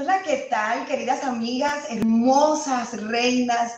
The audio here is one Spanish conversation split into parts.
Hola, ¿qué tal, queridas amigas, hermosas reinas,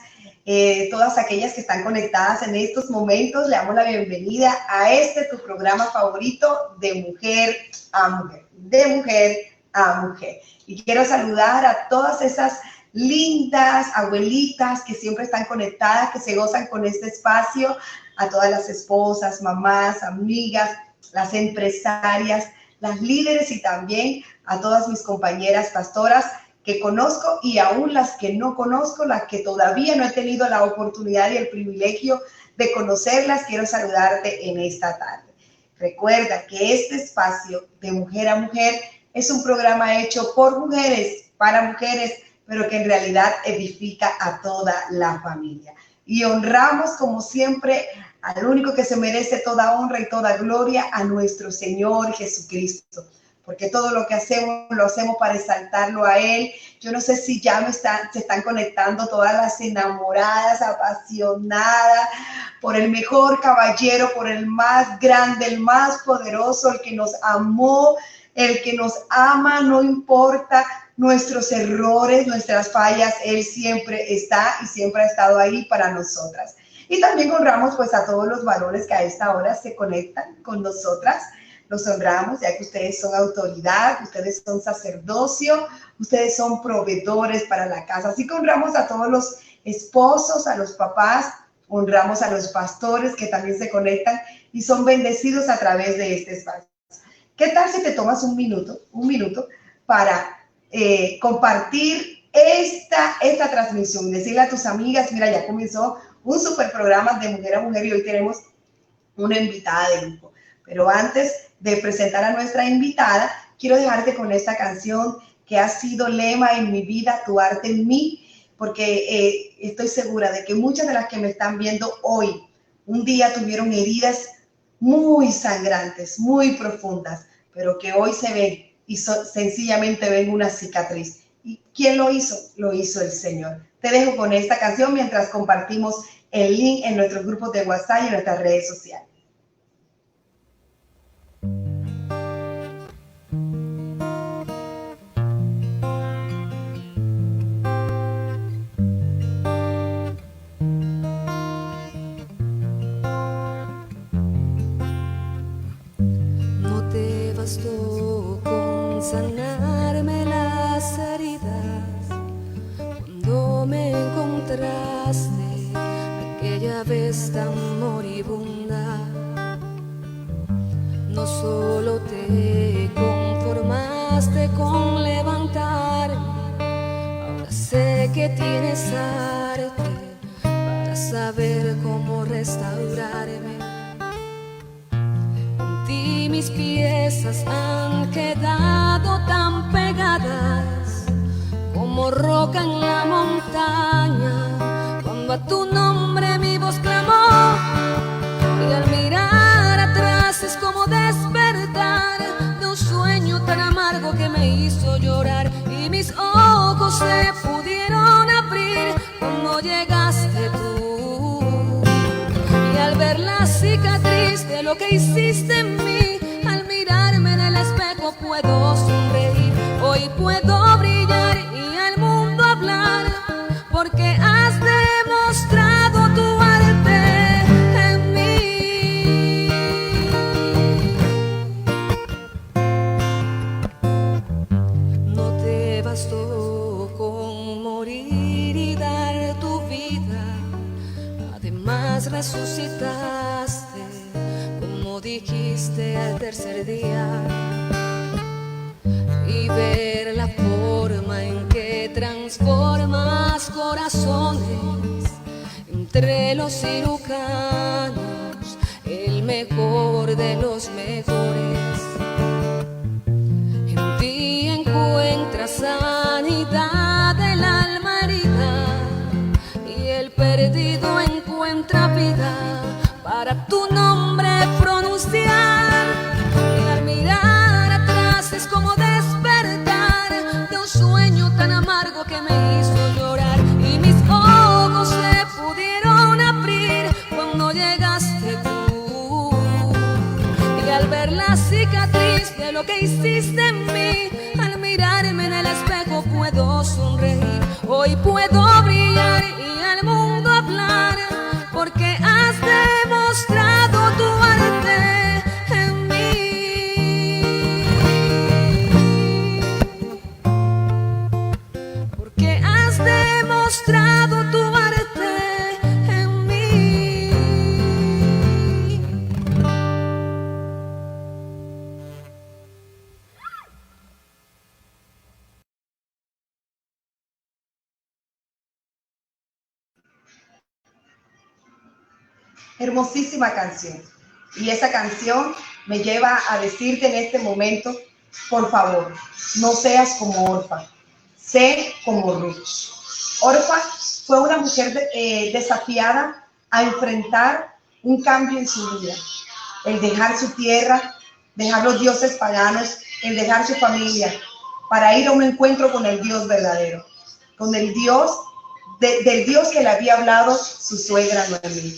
todas aquellas que están conectadas en estos momentos? Le damos la bienvenida a tu programa favorito de mujer a mujer, de mujer a mujer. Y quiero saludar a todas esas lindas abuelitas que siempre están conectadas, que se gozan con este espacio, a todas las esposas, mamás, amigas, las empresarias, las líderes y también a todas mis compañeras pastoras que conozco y aún las que no conozco, las que todavía no he tenido la oportunidad y el privilegio de conocerlas. Quiero saludarte en esta tarde. Recuerda que este espacio de mujer a mujer es un programa hecho por mujeres, para mujeres, pero que en realidad edifica a toda la familia. Y honramos como siempre al único que se merece toda honra y toda gloria, a nuestro Señor Jesucristo. Porque todo lo que hacemos, lo hacemos para exaltarlo a Él. Yo no sé si ya se están conectando todas las enamoradas, apasionadas por el mejor caballero, por el más grande, el más poderoso, el que nos amó, el que nos ama, no importa nuestros errores, nuestras fallas, Él siempre está y siempre ha estado ahí para nosotras. Y también honramos pues a todos los varones que a esta hora se conectan con nosotras. Los honramos ya que ustedes son autoridad, ustedes son sacerdocio, ustedes son proveedores para la casa. Así que honramos a todos los esposos, a los papás, honramos a los pastores que también se conectan y son bendecidos a través de este espacio. ¿Qué tal si te tomas un minuto para compartir esta transmisión? Decirle a tus amigas, mira, ya comenzó un super programa de mujer a mujer y hoy tenemos una invitada de grupo. Pero antes de presentar a nuestra invitada, quiero dejarte con esta canción que ha sido lema en mi vida, Tu arte en mí, porque estoy segura de que muchas de las que me están viendo hoy, un día tuvieron heridas muy sangrantes, muy profundas, pero que hoy se ven y sencillamente ven una cicatriz. ¿Y quién lo hizo? Lo hizo el Señor. Te dejo con esta canción mientras compartimos el link en nuestros grupos de WhatsApp y en nuestras redes sociales. No te bastó con sanarme las heridas cuando me encontraste aquella vez tan moribunda. No solo te conformaste con levantarme, ahora sé que tienes arte para saber cómo restaurarme. En ti mis piezas han quedado tan pegadas como roca en la montaña, cuando a tu nombre mi voz clamó, y al mirar atrás es como despertar de un sueño tan amargo que me hizo llorar, y mis ojos se pudieron abrir cuando llegaste tú, y al ver la cicatriz de lo que hiciste en mí, al mirarme en el espejo puedo sonreír, hoy puedo brillar y al mundo hablar, porque has demostrado tu arte en mí. No te bastó con morir y dar tu vida, además resucitaste, como dijiste, al tercer día, y ver la forma en que transformas corazones entre los cirujanos, el mejor de los mejores. En ti encuentras sanidad del alma herida, y el perdido encuentra vida para tu nombre pronunciar, y al mirar atrás es como despertar de un sueño tan amargo que me hizo llorar, y mis ojos se pudieron abrir cuando llegaste tú, y al ver la cicatriz de lo que hiciste en mí, al mirarme en el espejo Hermosísima canción. Y esa canción me lleva a decirte en este momento, por favor, no seas como Orfa, sé como Ruth. Orfa fue una mujer desafiada a enfrentar un cambio en su vida, el dejar su tierra, dejar los dioses paganos, el dejar su familia, para ir a un encuentro con el Dios verdadero, con el Dios, del Dios que le había hablado su suegra Noemí.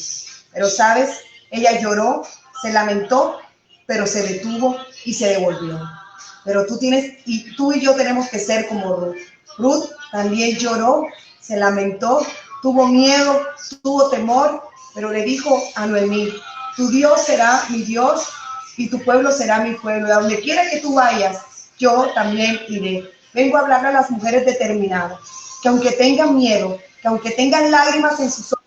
Pero sabes, ella lloró, se lamentó, pero se detuvo y se devolvió. Pero tú y yo tenemos que ser como Ruth. Ruth también lloró, se lamentó, tuvo miedo, tuvo temor, pero le dijo a Noemí, tu Dios será mi Dios y tu pueblo será mi pueblo. Y a donde quiera que tú vayas, yo también iré. Vengo a hablarle a las mujeres determinadas, que aunque tengan miedo, que aunque tengan lágrimas en sus ojos,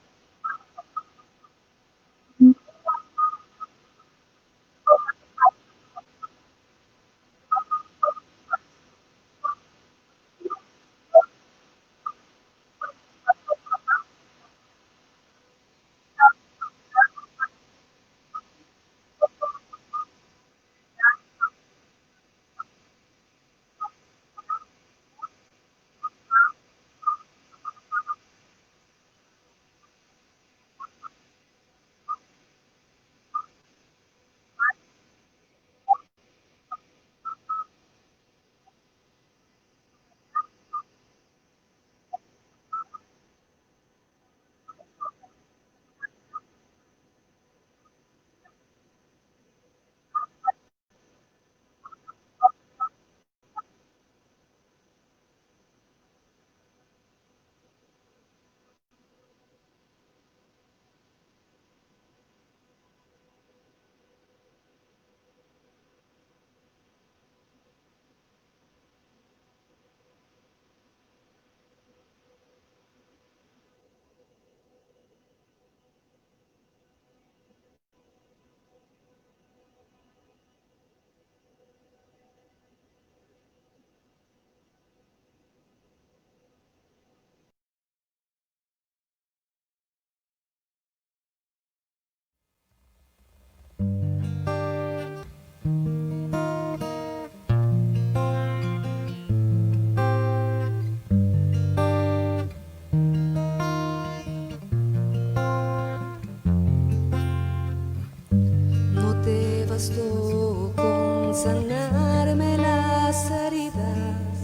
bastó con sanarme las heridas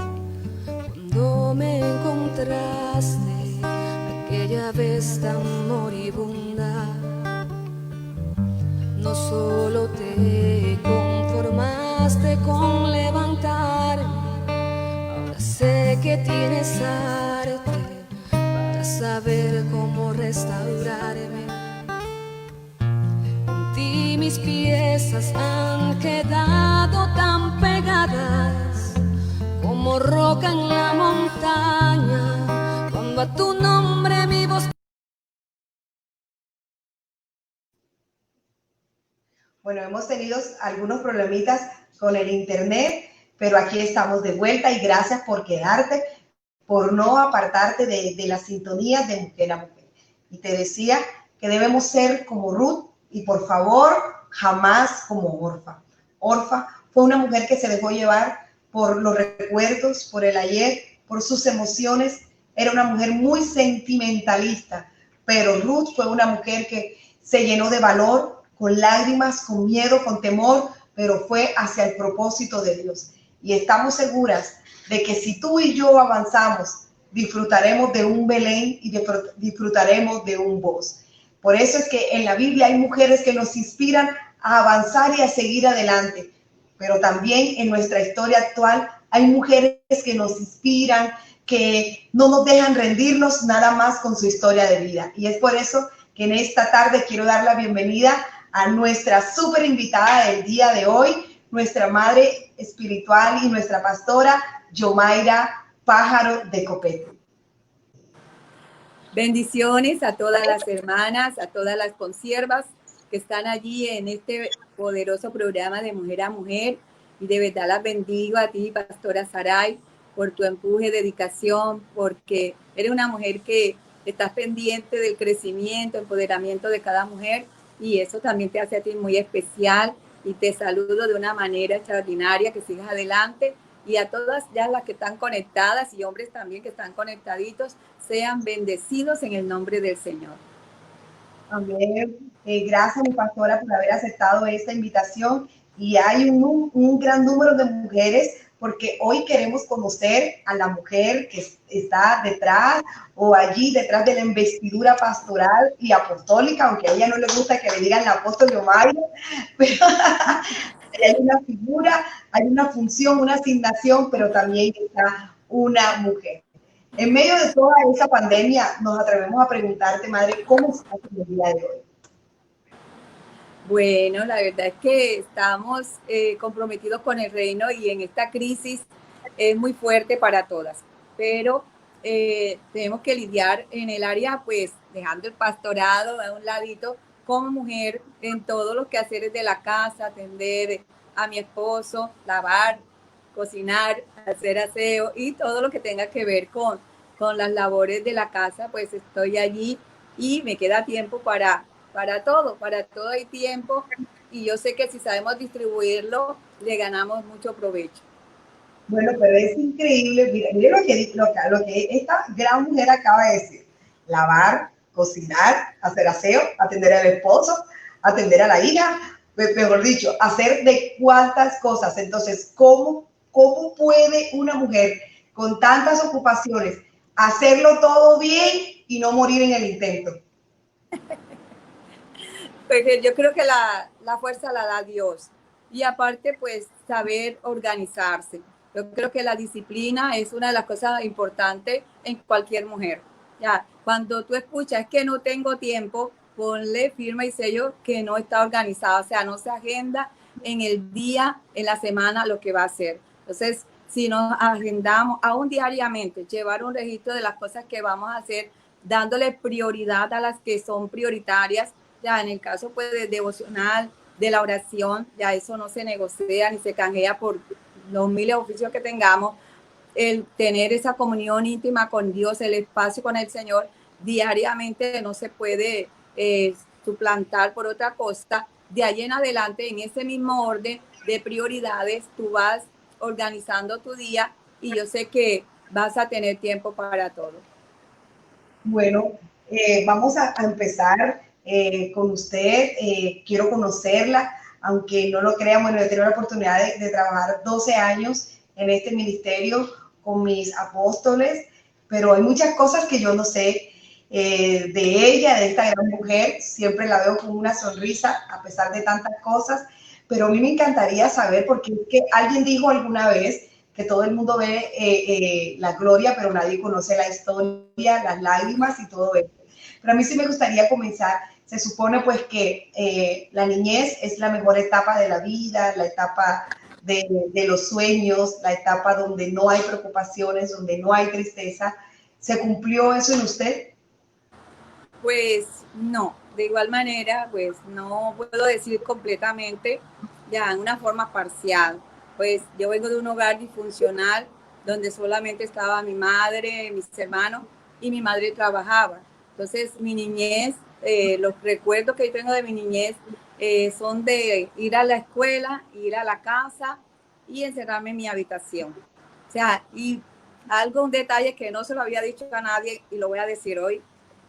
cuando me encontraste aquella vez tan moribunda. No solo te conformaste con levantarme, ahora sé que tienes arte para saber cómo restaurarme. Mis piezas han quedado tan pegadas como roca en la montaña, cuando a tu nombre mi voz... Bueno, hemos tenido algunos problemitas con el internet, pero aquí estamos de vuelta y gracias por quedarte, por no apartarte de las sintonías de Mujer a Mujer. Y te decía que debemos ser como Ruth y por favor, jamás como Orfa. Orfa fue una mujer que se dejó llevar por los recuerdos, por el ayer, por sus emociones. Era una mujer muy sentimentalista, pero Ruth fue una mujer que se llenó de valor, con lágrimas, con miedo, con temor, pero fue hacia el propósito de Dios. Y estamos seguras de que si tú y yo avanzamos, disfrutaremos de un Belén y disfrutaremos de un Boz. Por eso es que en la Biblia hay mujeres que nos inspiran a avanzar y a seguir adelante, pero también en nuestra historia actual hay mujeres que nos inspiran, que no nos dejan rendirnos nada más con su historia de vida. Y es por eso que en esta tarde quiero dar la bienvenida a nuestra súper invitada del día de hoy, nuestra madre espiritual y nuestra pastora, Yomaira Pájaro de Copete. Bendiciones a todas las hermanas, a todas las consiervas que están allí en este poderoso programa de Mujer a Mujer. Y de verdad las bendigo a ti, pastora Saray, por tu empuje, dedicación, porque eres una mujer que estás pendiente del crecimiento, empoderamiento de cada mujer. y eso también te hace a ti muy especial y te saludo de una manera extraordinaria, que sigas adelante y a todas ya las que están conectadas y hombres también que están conectaditos, sean bendecidos en el nombre del Señor. Amén. Gracias, mi pastora, por haber aceptado esta invitación. Y hay un gran número de mujeres, porque hoy queremos conocer a la mujer que está detrás o allí detrás de la investidura pastoral y apostólica, aunque a ella no le gusta que le digan la apóstol de Omario, pero hay una figura, hay una función, una asignación, pero también está una mujer. En medio de toda esa pandemia, nos atrevemos a preguntarte, madre, ¿cómo estás en el día de hoy? Bueno, la verdad es que estamos comprometidos con el reino y en esta crisis es muy fuerte para todas, pero tenemos que lidiar en el área, pues dejando el pastorado a un ladito, como mujer en todos los quehaceres de la casa, atender a mi esposo, lavar, cocinar, hacer aseo y todo lo que tenga que ver con las labores de la casa, pues estoy allí y me queda tiempo para todo hay tiempo y yo sé que si sabemos distribuirlo, le ganamos mucho provecho. Bueno, pero es increíble, mira lo que esta gran mujer acaba de decir: lavar, cocinar, hacer aseo, atender al esposo, atender a la hija, mejor dicho, hacer de cuántas cosas. Entonces, ¿cómo puede una mujer con tantas ocupaciones hacerlo todo bien y no morir en el intento? Porque yo creo que la fuerza la da Dios. Y aparte, pues, saber organizarse. Yo creo que la disciplina es una de las cosas importantes en cualquier mujer. Ya, cuando tú escuchas que no tengo tiempo, ponle firma y sello que no está organizada, o sea, no se agenda en el día, en la semana, lo que va a hacer. Entonces, si nos agendamos aún diariamente, llevar un registro de las cosas que vamos a hacer, dándole prioridad a las que son prioritarias, ya en el caso pues de devocional, de la oración, ya eso no se negocia ni se canjea por los miles de oficios que tengamos. El tener esa comunión íntima con Dios, el espacio con el Señor diariamente no se puede suplantar por otra cosa. De ahí en adelante, en ese mismo orden de prioridades, tú vas organizando tu día y yo sé que vas a tener tiempo para todo. Bueno, vamos a empezar con usted. Quiero conocerla, aunque no lo crean. Bueno, yo he tenido la oportunidad de trabajar 12 años en este ministerio con mis apóstoles, pero hay muchas cosas que yo no sé de ella, de esta gran mujer. Siempre la veo con una sonrisa a pesar de tantas cosas, pero a mí me encantaría saber, porque es que alguien dijo alguna vez que todo el mundo ve la gloria, pero nadie conoce la historia, las lágrimas y todo eso. Pero a mí sí me gustaría comenzar. Se supone pues que la niñez es la mejor etapa de la vida, la etapa de los sueños, la etapa donde no hay preocupaciones, donde no hay tristeza. ¿Se cumplió eso en usted? Pues no, de igual manera, pues no puedo decir completamente, ya en una forma parcial. Pues yo vengo de un hogar disfuncional donde solamente estaba mi madre, mis hermanos y mi madre trabajaba. Entonces mi niñez, los recuerdos que yo tengo de mi niñez son de ir a la escuela, ir a la casa y encerrarme en mi habitación. O sea, y algo, un detalle que no se lo había dicho a nadie y lo voy a decir hoy,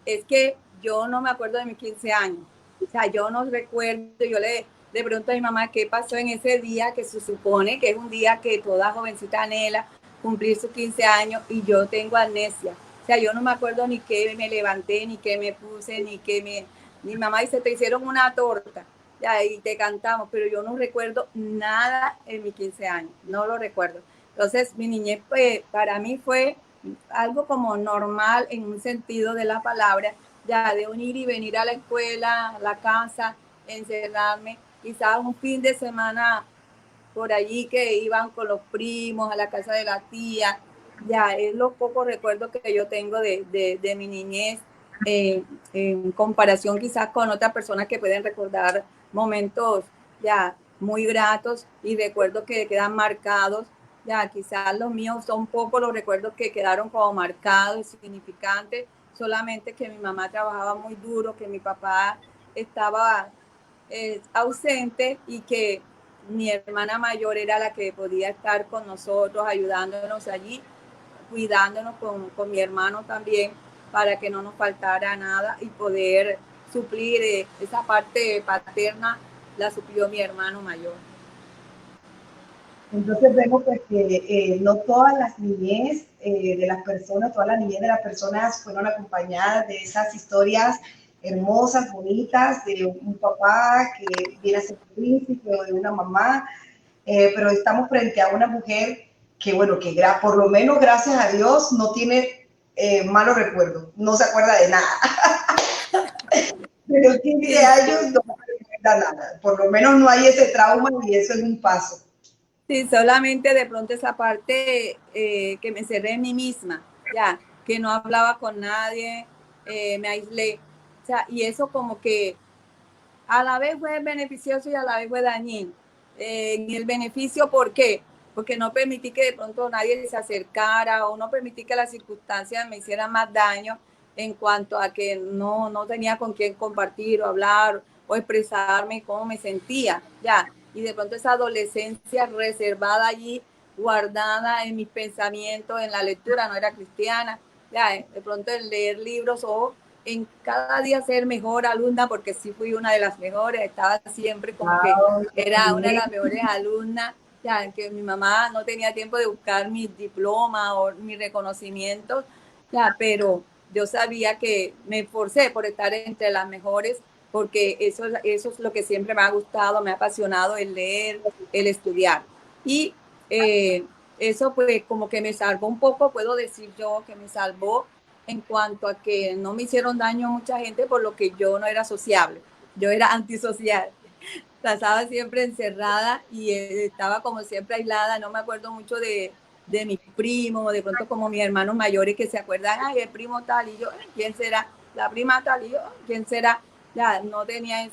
es que yo no me acuerdo de mis 15 años. O sea, yo no recuerdo, yo le pregunto a mi mamá qué pasó en ese día, que se supone que es un día que toda jovencita anhela cumplir sus 15 años y yo tengo amnesia. O sea, yo no me acuerdo ni qué me levanté, ni qué me puse, ni qué me... Mi mamá dice, te hicieron una torta, ya, y te cantamos, pero yo no recuerdo nada en mis 15 años, no lo recuerdo. Entonces, mi niñez, pues, para mí fue algo como normal en un sentido de la palabra, ya de unir y venir a la escuela, a la casa, encerrarme, quizás un fin de semana por allí que iban con los primos a la casa de la tía, ya es los pocos recuerdos que yo tengo de mi niñez, en comparación quizás con otras personas que pueden recordar momentos ya muy gratos y recuerdos que quedan marcados. Ya, quizás los míos son pocos los recuerdos que quedaron como marcados y significantes, solamente que mi mamá trabajaba muy duro, que mi papá estaba ausente y que mi hermana mayor era la que podía estar con nosotros, ayudándonos allí, cuidándonos con mi hermano también, para que no nos faltara nada y poder suplir esa parte paterna, la suplió mi hermano mayor. Entonces vemos pues, que no todas las niñez de las personas, toda la niñez de las personas fueron acompañadas de esas historias hermosas, bonitas, de un papá que viene a ser príncipe o de una mamá, pero estamos frente a una mujer que, bueno, que por lo menos gracias a Dios no tiene malos recuerdos, no se acuerda de nada. Pero 15 años no recuerda nada, por lo menos no hay ese trauma y eso es un paso. Sí, solamente de pronto esa parte que me cerré en mí misma, ya, que no hablaba con nadie, me aislé. O sea, y eso como que a la vez fue beneficioso y a la vez fue dañino. En el beneficio, ¿por qué? Porque no permití que de pronto nadie se acercara o no permití que las circunstancias me hicieran más daño en cuanto a que no tenía con quién compartir o hablar o expresarme cómo me sentía, ya. Y de pronto esa adolescencia reservada allí, guardada en mis pensamientos, en la lectura, no era cristiana, ya, de pronto el leer libros o en cada día ser mejor alumna, porque sí fui una de las mejores, estaba siempre como que era una de las mejores alumnas, ya que mi mamá no tenía tiempo de buscar mi diploma o mi reconocimiento, ya, pero yo sabía que me esforcé por estar entre las mejores, porque eso es lo que siempre me ha gustado, me ha apasionado el leer, el estudiar. Y eso pues como que me salvó un poco, puedo decir yo que me salvó en cuanto a que no me hicieron daño a mucha gente por lo que yo no era sociable, yo era antisocial. Pasaba siempre encerrada y estaba como siempre aislada, no me acuerdo mucho de mis primos, de pronto como mis hermanos mayores que se acuerdan, ay, el primo tal, y yo, ¿quién será? La prima tal, y yo, ¿quién será? Ya, no tenía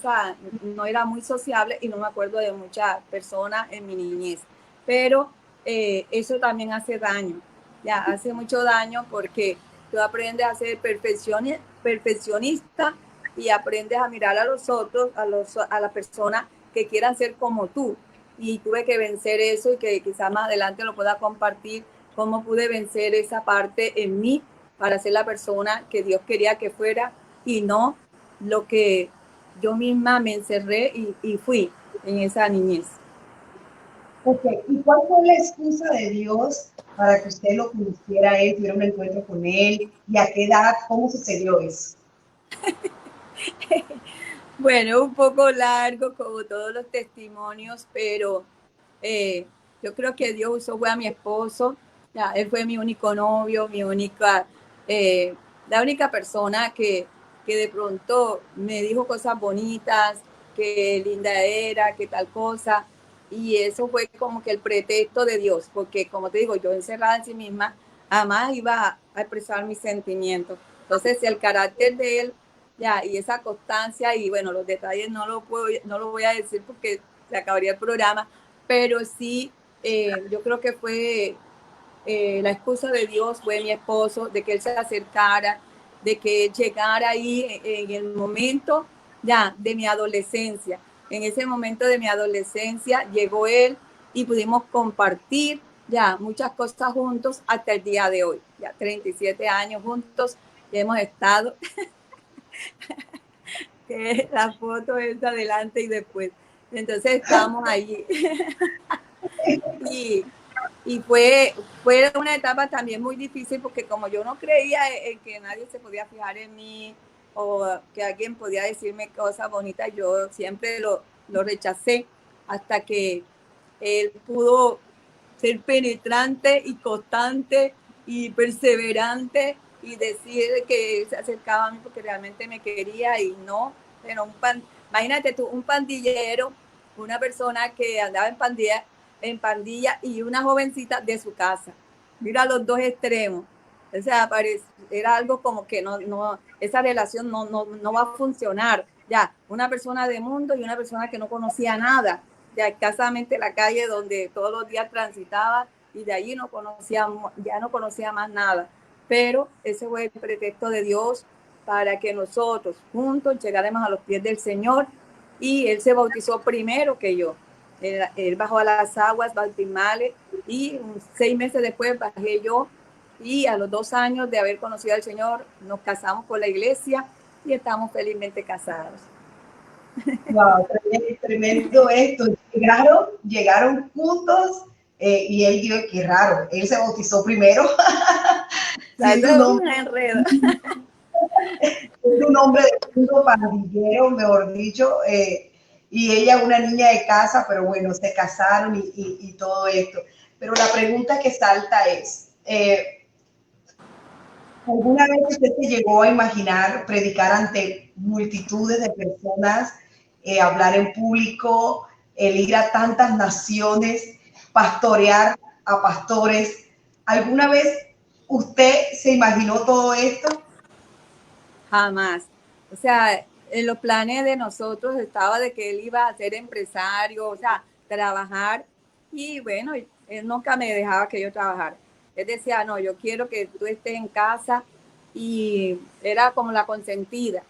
no era muy sociable y no me acuerdo de muchas personas en mi niñez, pero eso también hace daño, ya, hace mucho daño porque tú aprendes a ser perfeccionista y aprendes a mirar a los otros, a las personas que quieran ser como tú. Y tuve que vencer eso y que quizás más adelante lo pueda compartir, cómo pude vencer esa parte en mí para ser la persona que Dios quería que fuera y no lo que yo misma me encerré y fui en esa niñez. Ok, ¿y cuál fue la excusa de Dios para que usted lo conociera a él, tuviera un encuentro con él? ¿Y a qué edad? ¿Cómo sucedió eso? Bueno, un poco largo como todos los testimonios, pero yo creo que Dios usó fue a mi esposo, ya, él fue mi único novio, la única persona que de pronto me dijo cosas bonitas, que linda era, que tal cosa, y eso fue como que el pretexto de Dios, porque como te digo, yo encerrada en sí misma, jamás iba a expresar mis sentimientos. Entonces, si el carácter de él, ya, y esa constancia, y bueno, los detalles no lo voy a decir porque se acabaría el programa, pero sí, yo creo que fue la excusa de Dios, fue mi esposo, de que él se acercara, de que llegara ahí en el momento ya de mi adolescencia. En ese momento de mi adolescencia llegó él y pudimos compartir ya muchas cosas juntos hasta el día de hoy. Ya 37 años juntos hemos estado. Que la foto es adelante y después. Entonces estábamos allí. y, y fue una etapa también muy difícil porque como yo no creía en que nadie se podía fijar en mí o que alguien podía decirme cosas bonitas, yo siempre lo rechacé hasta que él pudo ser penetrante y constante y perseverante y decir que se acercaba a mí porque realmente me quería y no, pero imagínate tú, un pandillero, una persona que andaba en pandilla y una jovencita de su casa. Mira los dos extremos. O sea, era algo como que esa relación no va a funcionar. Ya, una persona de mundo y una persona que no conocía nada, ya escasamente la calle donde todos los días transitaba y de allí ya no conocía más nada. Pero ese fue el pretexto de Dios para que nosotros juntos llegáramos a los pies del Señor y él se bautizó primero que yo. Él bajó a las aguas bautismales y 6 meses después bajé yo, y a los 2 años de haber conocido al Señor nos casamos por la iglesia y estamos felizmente casados. Wow, tremendo, tremendo esto. Llegaron juntos y él dijo, qué raro, él se bautizó primero. Siendo Es un enredo. un hombre de mundo pandillero, mejor dicho, y ella una niña de casa, pero bueno, se casaron y todo esto. Pero la pregunta que salta es, ¿alguna vez usted se llegó a imaginar predicar ante multitudes de personas, hablar en público, el ir a tantas naciones, pastorear a pastores? ¿Alguna vez usted se imaginó todo esto? Jamás. O sea, en los planes de nosotros estaba de que él iba a ser empresario, o sea, trabajar. Y bueno, él nunca me dejaba que yo trabajara. Él decía, no, yo quiero que tú estés en casa, y era como la consentida.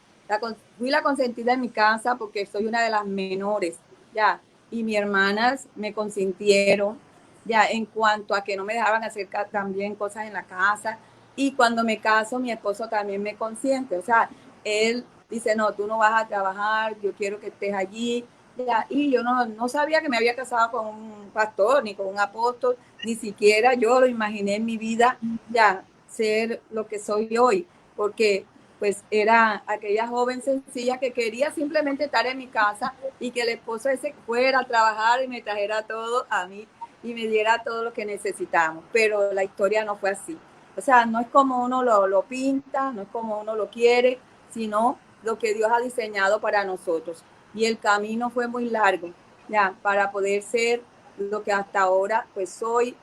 Fui la consentida en mi casa porque soy una de las menores, ya. Y mis hermanas me consintieron, ya, en cuanto a que no me dejaban hacer también cosas en la casa. Y cuando me caso, mi esposo también me consiente. O sea, él dice, no, tú no vas a trabajar, yo quiero que estés allí. Ya, y yo no sabía que me había casado con un pastor, ni con un apóstol, ni siquiera yo lo imaginé en mi vida, ya, ser lo que soy hoy, porque pues era aquella joven sencilla que quería simplemente estar en mi casa y que el esposo ese fuera a trabajar y me trajera todo a mí y me diera todo lo que necesitamos. Pero la historia no fue así. O sea, no es como uno lo pinta, no es como uno lo quiere, sino lo que Dios ha diseñado para nosotros. Y el camino fue muy largo, ya, para poder ser lo que hasta ahora pues soy.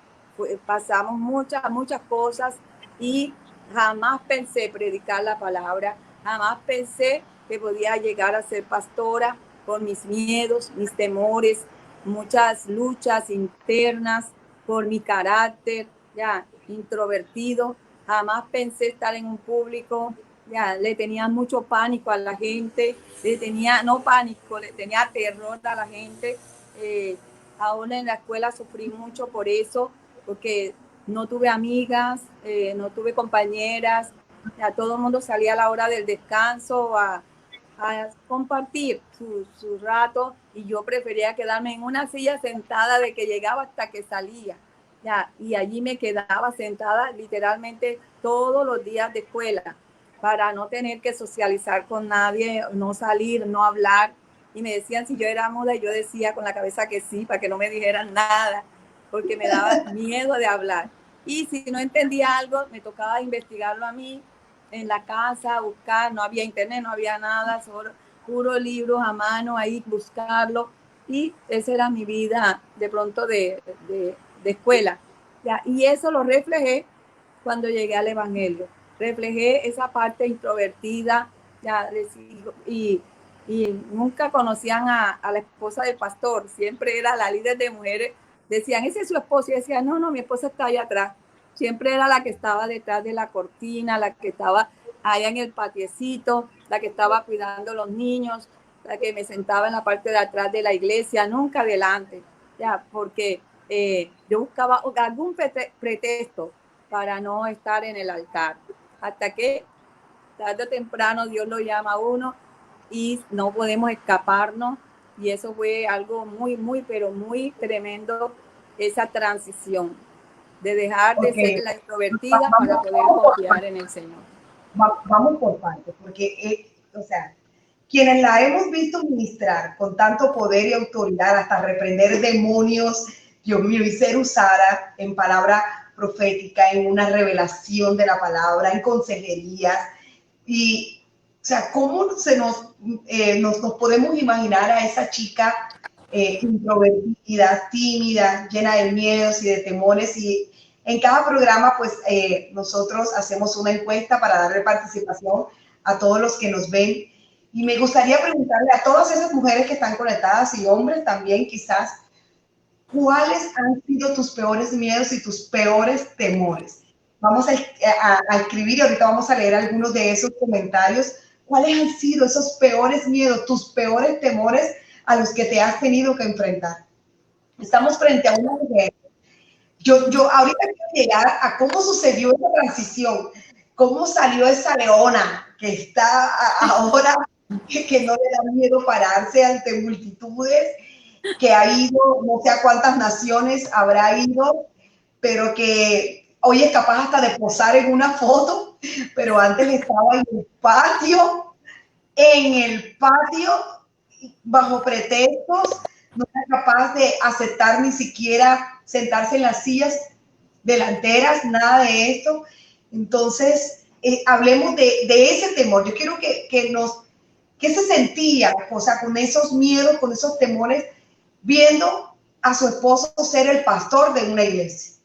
Pasamos muchas cosas y jamás pensé predicar la palabra, jamás pensé que podía llegar a ser pastora por mis miedos, mis temores, muchas luchas internas, por mi carácter, ya, introvertido. Jamás pensé estar en un público, ya, le tenía mucho pánico a la gente, le tenía terror a la gente. Ahora en la escuela sufrí mucho por eso, porque no tuve amigas, no tuve compañeras, ya todo el mundo salía a la hora del descanso a compartir su rato, y yo prefería quedarme en una silla sentada de que llegaba hasta que salía, ya, y allí me quedaba sentada literalmente todos los días de escuela para no tener que socializar con nadie, no salir, no hablar. Y me decían si yo era muda, y yo decía con la cabeza que sí, para que no me dijeran nada, porque me daba miedo de hablar. Y si no entendía algo, me tocaba investigarlo a mí en la casa, buscar. No había internet, no había nada, solo puro libros a mano, ahí buscarlo. Y esa era mi vida de pronto de escuela. ¿Ya? Y eso lo reflejé cuando llegué al Evangelio. Reflejé esa parte introvertida, ya, y nunca conocían a la esposa del pastor, siempre era la líder de mujeres. Decían, ese es su esposo, y decían, no, mi esposa está allá atrás. Siempre era la que estaba detrás de la cortina, la que estaba allá en el patiecito, la que estaba cuidando a los niños, la que me sentaba en la parte de atrás de la iglesia, nunca adelante, ya, porque yo buscaba algún pretexto para no estar en el altar, hasta que tarde o temprano Dios lo llama a uno y no podemos escaparnos. Y eso fue algo pero muy tremendo, esa transición de dejar de ser la introvertida para poder confiar en el Señor. Vamos por partes, porque, o sea, quienes la hemos visto ministrar con tanto poder y autoridad, hasta reprender demonios, Dios mío, y ser usada en palabra profética, en una revelación de la palabra, en consejerías, y, o sea, ¿cómo nos podemos imaginar a esa chica introvertida, tímida, llena de miedos y de temores? Y en cada programa, pues, nosotros hacemos una encuesta para darle participación a todos los que nos ven. Y me gustaría preguntarle a todas esas mujeres que están conectadas, y hombres también quizás, ¿cuáles han sido tus peores miedos y tus peores temores? Vamos a escribir, y ahorita vamos a leer algunos de esos comentarios. ¿Cuáles han sido esos peores miedos, tus peores temores a los que te has tenido que enfrentar? Estamos frente a una mujer. Yo ahorita quiero llegar a cómo sucedió esa transición, cómo salió esa leona que está ahora, que no le da miedo pararse ante multitudes, que ha ido, no sé a cuántas naciones habrá ido, pero que hoy es capaz hasta de posar en una foto, pero antes estaba en el patio, bajo pretextos, no era capaz de aceptar ni siquiera sentarse en las sillas delanteras, nada de esto. Entonces, hablemos de ese temor. Yo quiero ¿qué se sentía, o sea, con esos miedos, con esos temores, viendo a su esposo ser el pastor de una iglesia?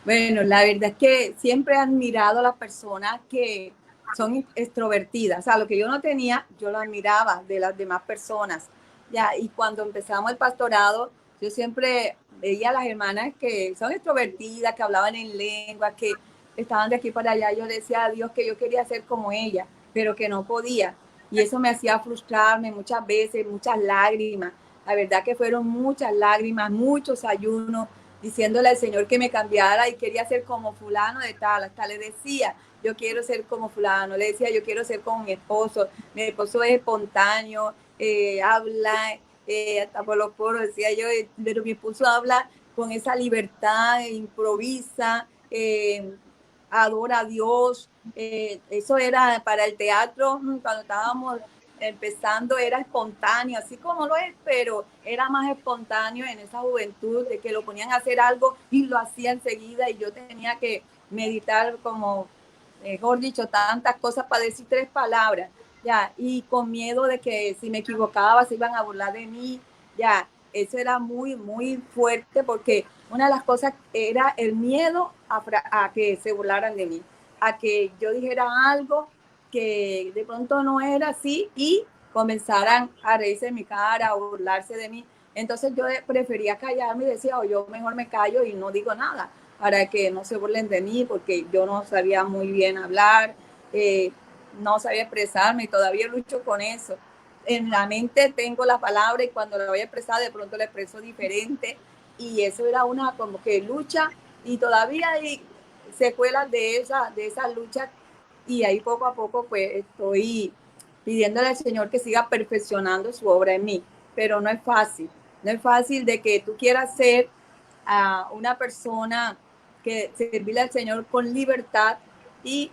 Bueno, la verdad es que siempre he admirado a las personas que son extrovertidas. O sea, lo que yo no tenía, yo lo admiraba de las demás personas. Ya, y cuando empezamos el pastorado, yo siempre veía a las hermanas que son extrovertidas, que hablaban en lengua, que estaban de aquí para allá. Yo decía a Dios que yo quería ser como ella, pero que no podía. Y eso me hacía frustrarme muchas veces, muchas lágrimas. La verdad que fueron muchas lágrimas, muchos ayunos, diciéndole al Señor que me cambiara y quería ser como fulano de tal. Hasta le decía, yo quiero ser como fulano. Le decía, yo quiero ser como mi esposo. Mi esposo es espontáneo, habla, hasta por los poros, decía yo, pero mi esposo habla con esa libertad, improvisa, adora a Dios. Eso era para el teatro, cuando estábamos empezando, era espontáneo, así como lo es, pero era más espontáneo en esa juventud, de que lo ponían a hacer algo y lo hacía enseguida, y yo tenía que meditar como, mejor dicho, tantas cosas para decir 3 palabras, ya, y con miedo de que si me equivocaba se iban a burlar de mí, ya. Eso era muy, muy fuerte, porque una de las cosas era el miedo a que se burlaran de mí, a que yo dijera algo que de pronto no era así y comenzaran a reírse de mi cara, a burlarse de mí. Entonces yo prefería callarme y decía, yo mejor me callo y no digo nada, para que no se burlen de mí, porque yo no sabía muy bien hablar, no sabía expresarme, y todavía lucho con eso. En la mente tengo la palabra y cuando la voy a expresar de pronto la expreso diferente, y eso era una como que lucha, y todavía hay secuelas de esa lucha, y ahí poco a poco pues estoy pidiéndole al Señor que siga perfeccionando su obra en mí, pero no es fácil de que tú quieras ser una persona que servirle al Señor con libertad y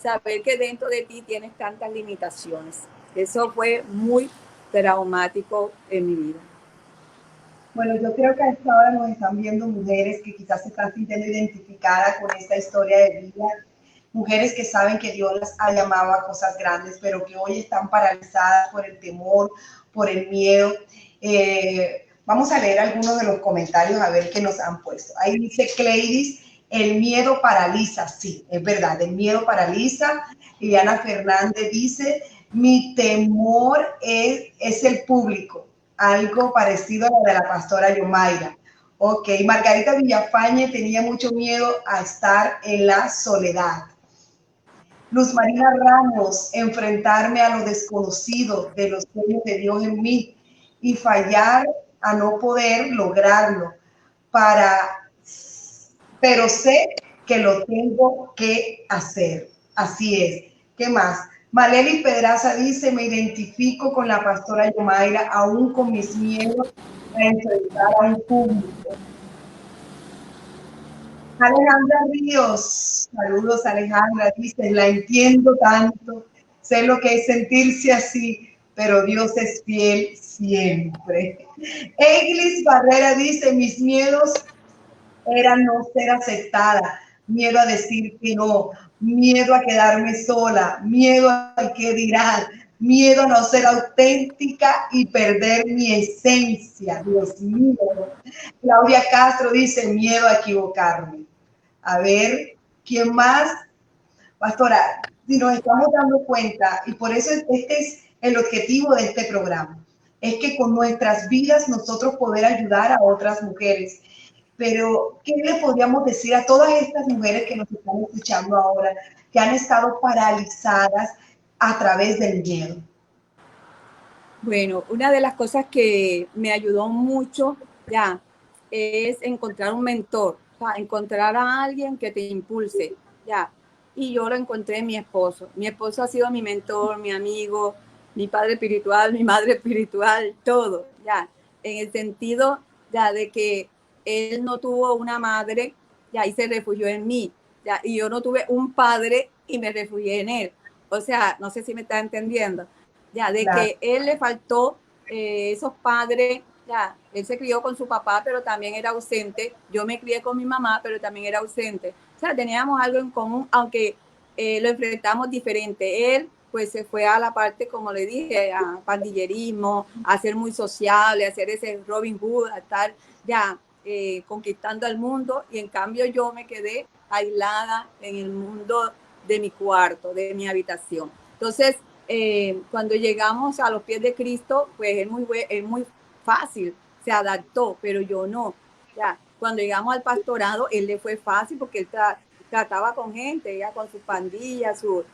saber que dentro de ti tienes tantas limitaciones. Eso fue muy traumático en mi vida. Bueno, yo creo que a esta hora nos están viendo mujeres que quizás se están sintiendo identificadas con esta historia de vida, mujeres que saben que Dios las ha llamado a cosas grandes, pero que hoy están paralizadas por el temor, por el miedo. Vamos a leer algunos de los comentarios a ver qué nos han puesto. Ahí dice Cleidis, el miedo paraliza. Sí, es verdad, el miedo paraliza. Liliana Fernández dice, mi temor es el público, algo parecido a lo de la pastora Yomaira. Ok, Margarita Villafañe tenía mucho miedo a estar en la soledad. Luz Marina Ramos, enfrentarme a lo desconocido de los sueños de Dios en mí y fallar a no poder lograrlo, pero sé que lo tengo que hacer. Así es. ¿Qué más? Maleli Pedraza dice, me identifico con la pastora Yomaira, aún con mis miedos a enfrentar a un público. Alejandra Ríos, saludos Alejandra, dice, la entiendo tanto, sé lo que es sentirse así, pero Dios es fiel siempre. Eglis Barrera dice, mis miedos eran no ser aceptada, miedo a decir que no, miedo a quedarme sola, miedo al que dirán, miedo a no ser auténtica y perder mi esencia. Dios mío. Claudia Castro dice, miedo a equivocarme. A ver, ¿quién más? Pastora, si nos estamos dando cuenta, y por eso este es el objetivo de este programa, es que con nuestras vidas nosotros poder ayudar a otras mujeres. Pero, ¿qué le podríamos decir a todas estas mujeres que nos están escuchando ahora, que han estado paralizadas, a través del miedo? Bueno, una de las cosas que me ayudó mucho ya es encontrar un mentor, o sea, encontrar a alguien que te impulse, ya. Y yo lo encontré en mi esposo. Mi esposo ha sido mi mentor, mi amigo, mi padre espiritual, mi madre espiritual, todo, ya. En el sentido ya de que él no tuvo una madre, ya, y se refugió en mí, ya. Y yo no tuve un padre y me refugié en él. O sea, no sé si me está entendiendo. Ya, de Claro. que él le faltó esos padres, ya, él se crió con su papá, pero también era ausente. Yo me crié con mi mamá, pero también era ausente. O sea, teníamos algo en común, aunque lo enfrentamos diferente. Él, pues, se fue a la parte, como le dije, a pandillerismo, a ser muy sociable, a ser ese Robin Hood, a estar ya conquistando al mundo. Y en cambio yo me quedé aislada en el mundo de mi cuarto, de mi habitación. Entonces, cuando llegamos a los pies de Cristo, pues es muy fácil, se adaptó, pero yo no. Ya, cuando llegamos al pastorado, él le fue fácil porque él trataba con gente, ya con su pandilla, su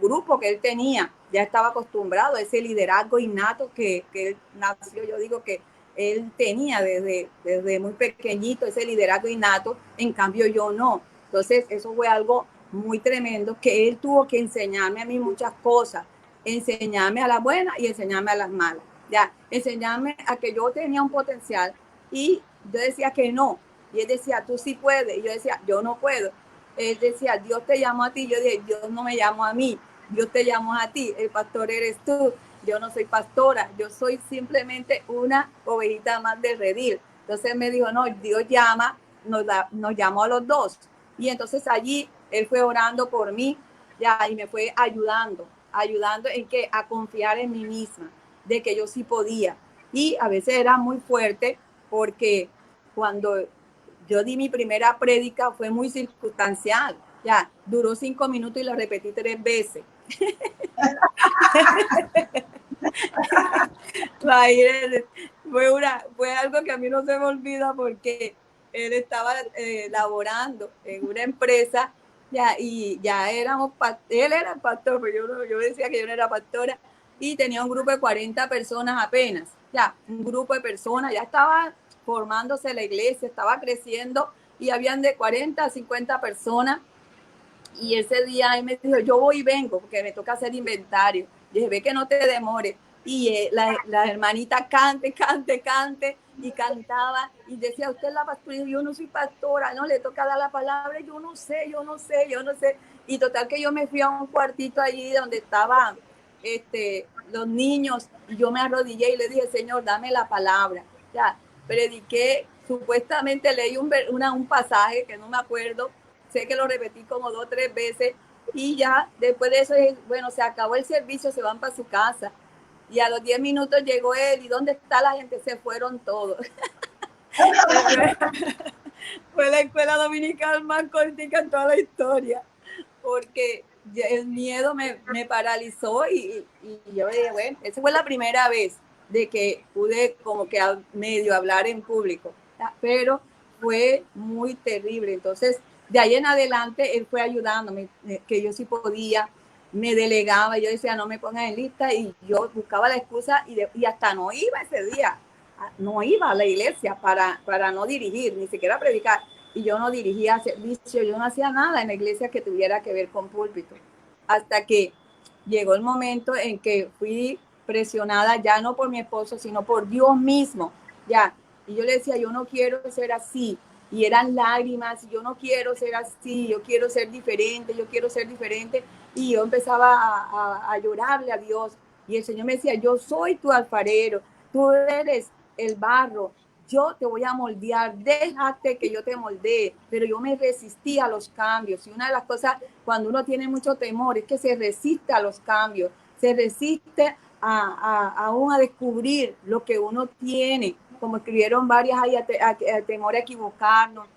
grupo que él tenía, ya estaba acostumbrado a ese liderazgo innato que él nació, yo digo que él tenía desde muy pequeñito, ese liderazgo innato, en cambio yo no. Entonces, eso fue algo muy tremendo, que él tuvo que enseñarme a mí muchas cosas, enseñarme a las buenas y enseñarme a las malas, ya, enseñarme a que yo tenía un potencial y yo decía que no, y él decía, tú sí puedes, y yo decía, yo no puedo. Él decía, Dios te llamó a ti, yo dije, Dios no me llamó a mí, Dios te llamó a ti, el pastor eres tú, yo no soy pastora, yo soy simplemente una ovejita más de redil. Entonces me dijo, no, Dios llama, nos llamó a los dos. Y entonces allí él fue orando por mí, ya, y me fue ayudando en que a confiar en mí misma, de que yo sí podía. Y a veces era muy fuerte porque cuando yo di mi primera prédica fue muy circunstancial, ya, duró 5 minutos y lo repetí 3 veces. Fue algo que a mí no se me olvida porque él estaba laborando en una empresa ya, y ya él era el pastor, pero yo decía que yo no era pastora, y tenía un grupo de 40 personas apenas, ya, un grupo de personas, ya estaba formándose la iglesia, estaba creciendo y habían de 40 a 50 personas. Y ese día él me dijo, yo voy y vengo, porque me toca hacer inventario. Y dije, ve que no te demores. Y la hermanita cante, y cantaba, y decía, usted es la pastora, y yo no soy pastora, no, le toca dar la palabra, yo no sé. Y total que yo me fui a un cuartito allí donde estaban los niños, y yo me arrodillé y le dije, Señor, dame la palabra. Ya, prediqué, supuestamente leí un pasaje que no me acuerdo, sé que lo repetí como 2 o 3 veces, y ya después de eso, bueno, se acabó el servicio, se van para su casa. Y a los 10 minutos llegó él, ¿y dónde está la gente? Se fueron todos. Fue la escuela dominical más cortica en toda la historia, porque el miedo me paralizó y yo dije, bueno, esa fue la primera vez de que pude como que medio hablar en público, pero fue muy terrible. Entonces, de ahí en adelante, él fue ayudándome, que yo sí podía, me delegaba, yo decía, no me pongan en lista, y yo buscaba la excusa y hasta no iba ese día, no iba a la iglesia para no dirigir, ni siquiera predicar. Y yo no dirigía servicio, yo no hacía nada en la iglesia que tuviera que ver con púlpito. Hasta que llegó el momento en que fui presionada ya no por mi esposo, sino por Dios mismo, ya. Y yo le decía, yo no quiero ser así. Y eran lágrimas, yo no quiero ser así, yo quiero ser diferente, yo quiero ser diferente. Y yo empezaba a llorarle a Dios. Y el Señor me decía, yo soy tu alfarero, tú eres el barro, yo te voy a moldear, déjate que yo te moldee, pero yo me resistí a los cambios. Y una de las cosas cuando uno tiene mucho temor es que se resiste a los cambios, se resiste aún a descubrir lo que uno tiene, como escribieron varias ahí, a temor a equivocarnos,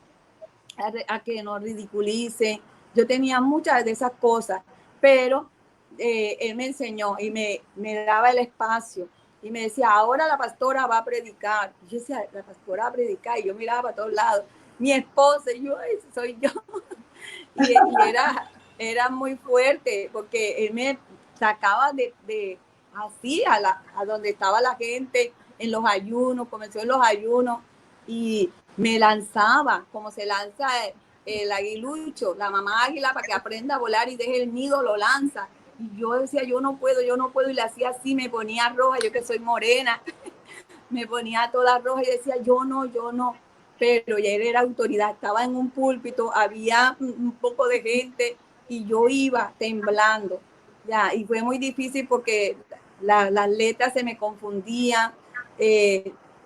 a que nos ridiculicen. Yo tenía muchas de esas cosas, pero él me enseñó y me daba el espacio y me decía, ahora la pastora va a predicar. Y yo decía, la pastora va a predicar, y yo miraba para todos lados, mi esposa, y yo, soy yo. y era muy fuerte, porque él sacaba de así a donde estaba la gente en los ayunos, comenzó en los ayunos y me lanzaba como se lanza el aguilucho, la mamá águila, para que aprenda a volar y deje el nido, lo lanza. Y yo decía, yo no puedo, y le hacía así, me ponía roja, yo que soy morena, me ponía toda roja y decía, yo no. Pero ya él era autoridad, estaba en un púlpito, había un poco de gente y yo iba temblando, ya, y fue muy difícil porque las letras se me confundían,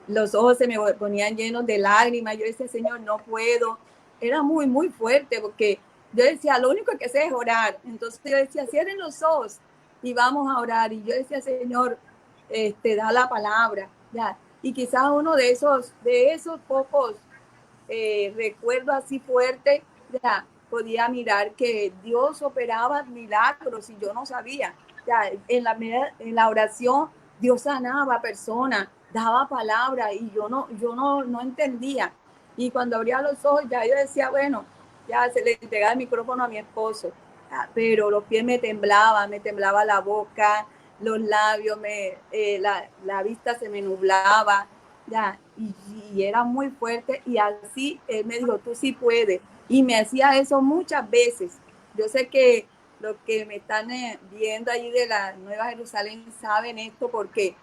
los ojos se me ponían llenos de lágrimas, yo decía, Señor, no puedo, era muy, muy fuerte porque yo decía, lo único que sé es orar, entonces yo decía, cierren los ojos y vamos a orar, y yo decía, Señor, da la palabra, ya, y quizás uno de esos pocos recuerdos así fuertes, ya, podía mirar que Dios operaba milagros y yo no sabía, ya, en la oración Dios sanaba a personas, daba palabra y yo no entendía, y cuando abría los ojos ya yo decía, bueno, ya se le entregaba el micrófono a mi esposo, ya, pero los pies me temblaba la boca, los labios, la vista se me nublaba, ya, y era muy fuerte, y así él me dijo, tú sí puedes, y me hacía eso muchas veces. Yo sé que los que me están viendo allí de la Nueva Jerusalén saben esto, porque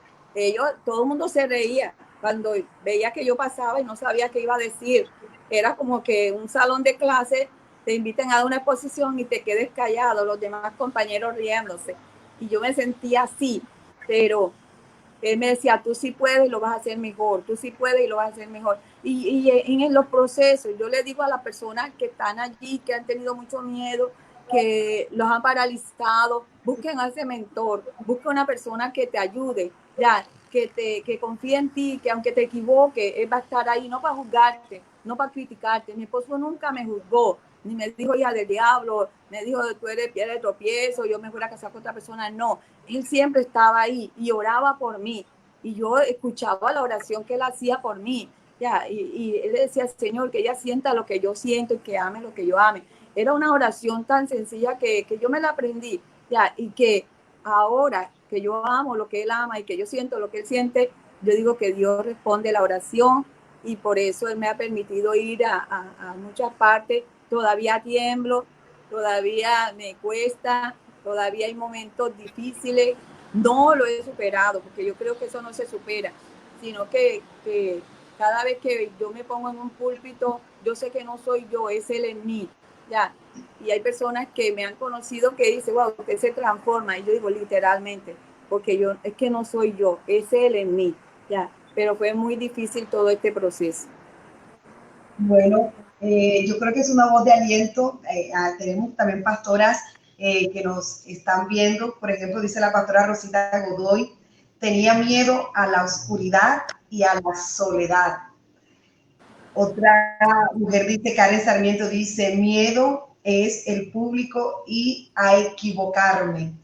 todo el mundo se reía cuando veía que yo pasaba y no sabía qué iba a decir. Era como que un salón de clase, te inviten a dar una exposición y te quedes callado, los demás compañeros riéndose. Y yo me sentía así, pero él me decía, tú sí puedes y lo vas a hacer mejor, tú sí puedes y lo vas a hacer mejor. Y en los procesos, yo le digo a las personas que están allí, que han tenido mucho miedo, que los han paralizado, busquen a ese mentor, busquen una persona que te ayude, ya, que confíe en ti, que aunque te equivoques, él va a estar ahí, no para juzgarte, no para criticarte. Mi esposo nunca me juzgó, ni me dijo hija del diablo, me dijo tú eres piedra de tropiezo, yo me voy a casar con otra persona, no. Él siempre estaba ahí y oraba por mí, y yo escuchaba la oración que él hacía por mí, ya, y él decía, Señor, que ella sienta lo que yo siento y que ame lo que yo ame. Era una oración tan sencilla que yo me la aprendí, ya, y que ahora que yo amo lo que él ama y que yo siento lo que él siente, yo digo que Dios responde la oración, y por eso él me ha permitido ir a muchas partes. Todavía tiemblo, todavía me cuesta, todavía hay momentos difíciles, no lo he superado, porque yo creo que eso no se supera, sino que cada vez que yo me pongo en un púlpito, yo sé que no soy yo, es Él en mí, ya. Y hay personas que me han conocido que dicen, wow, usted se transforma, y yo digo literalmente, porque es que no soy yo, es Él en mí, ya. Pero fue muy difícil todo este proceso. Bueno, yo creo que es una voz de aliento. Tenemos también pastoras que nos están viendo. Por ejemplo, dice la pastora Rosita Godoy, tenía miedo a la oscuridad y a la soledad. Otra mujer dice, Karen Sarmiento dice, miedo es el público y a equivocarme.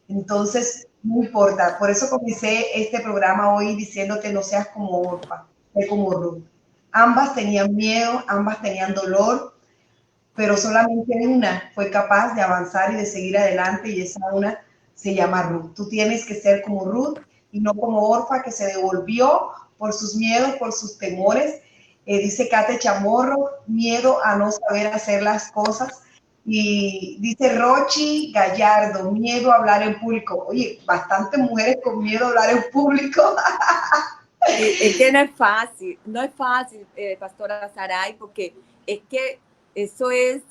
Entonces, no importa. Por eso comencé este programa hoy diciéndote, no seas como Orfa, sé como Ruth. Ambas tenían miedo, ambas tenían dolor, pero solamente una fue capaz de avanzar y de seguir adelante, y esa una se llama Ruth. Tú tienes que ser como Ruth y no como Orfa, que se devolvió por sus miedos, por sus temores. Dice Kate Chamorro, miedo a no saber hacer las cosas. Y dice Rochi Gallardo, miedo a hablar en público. Oye, bastantes mujeres con miedo a hablar en público. Es que no es fácil, pastora Saray, porque es que eso es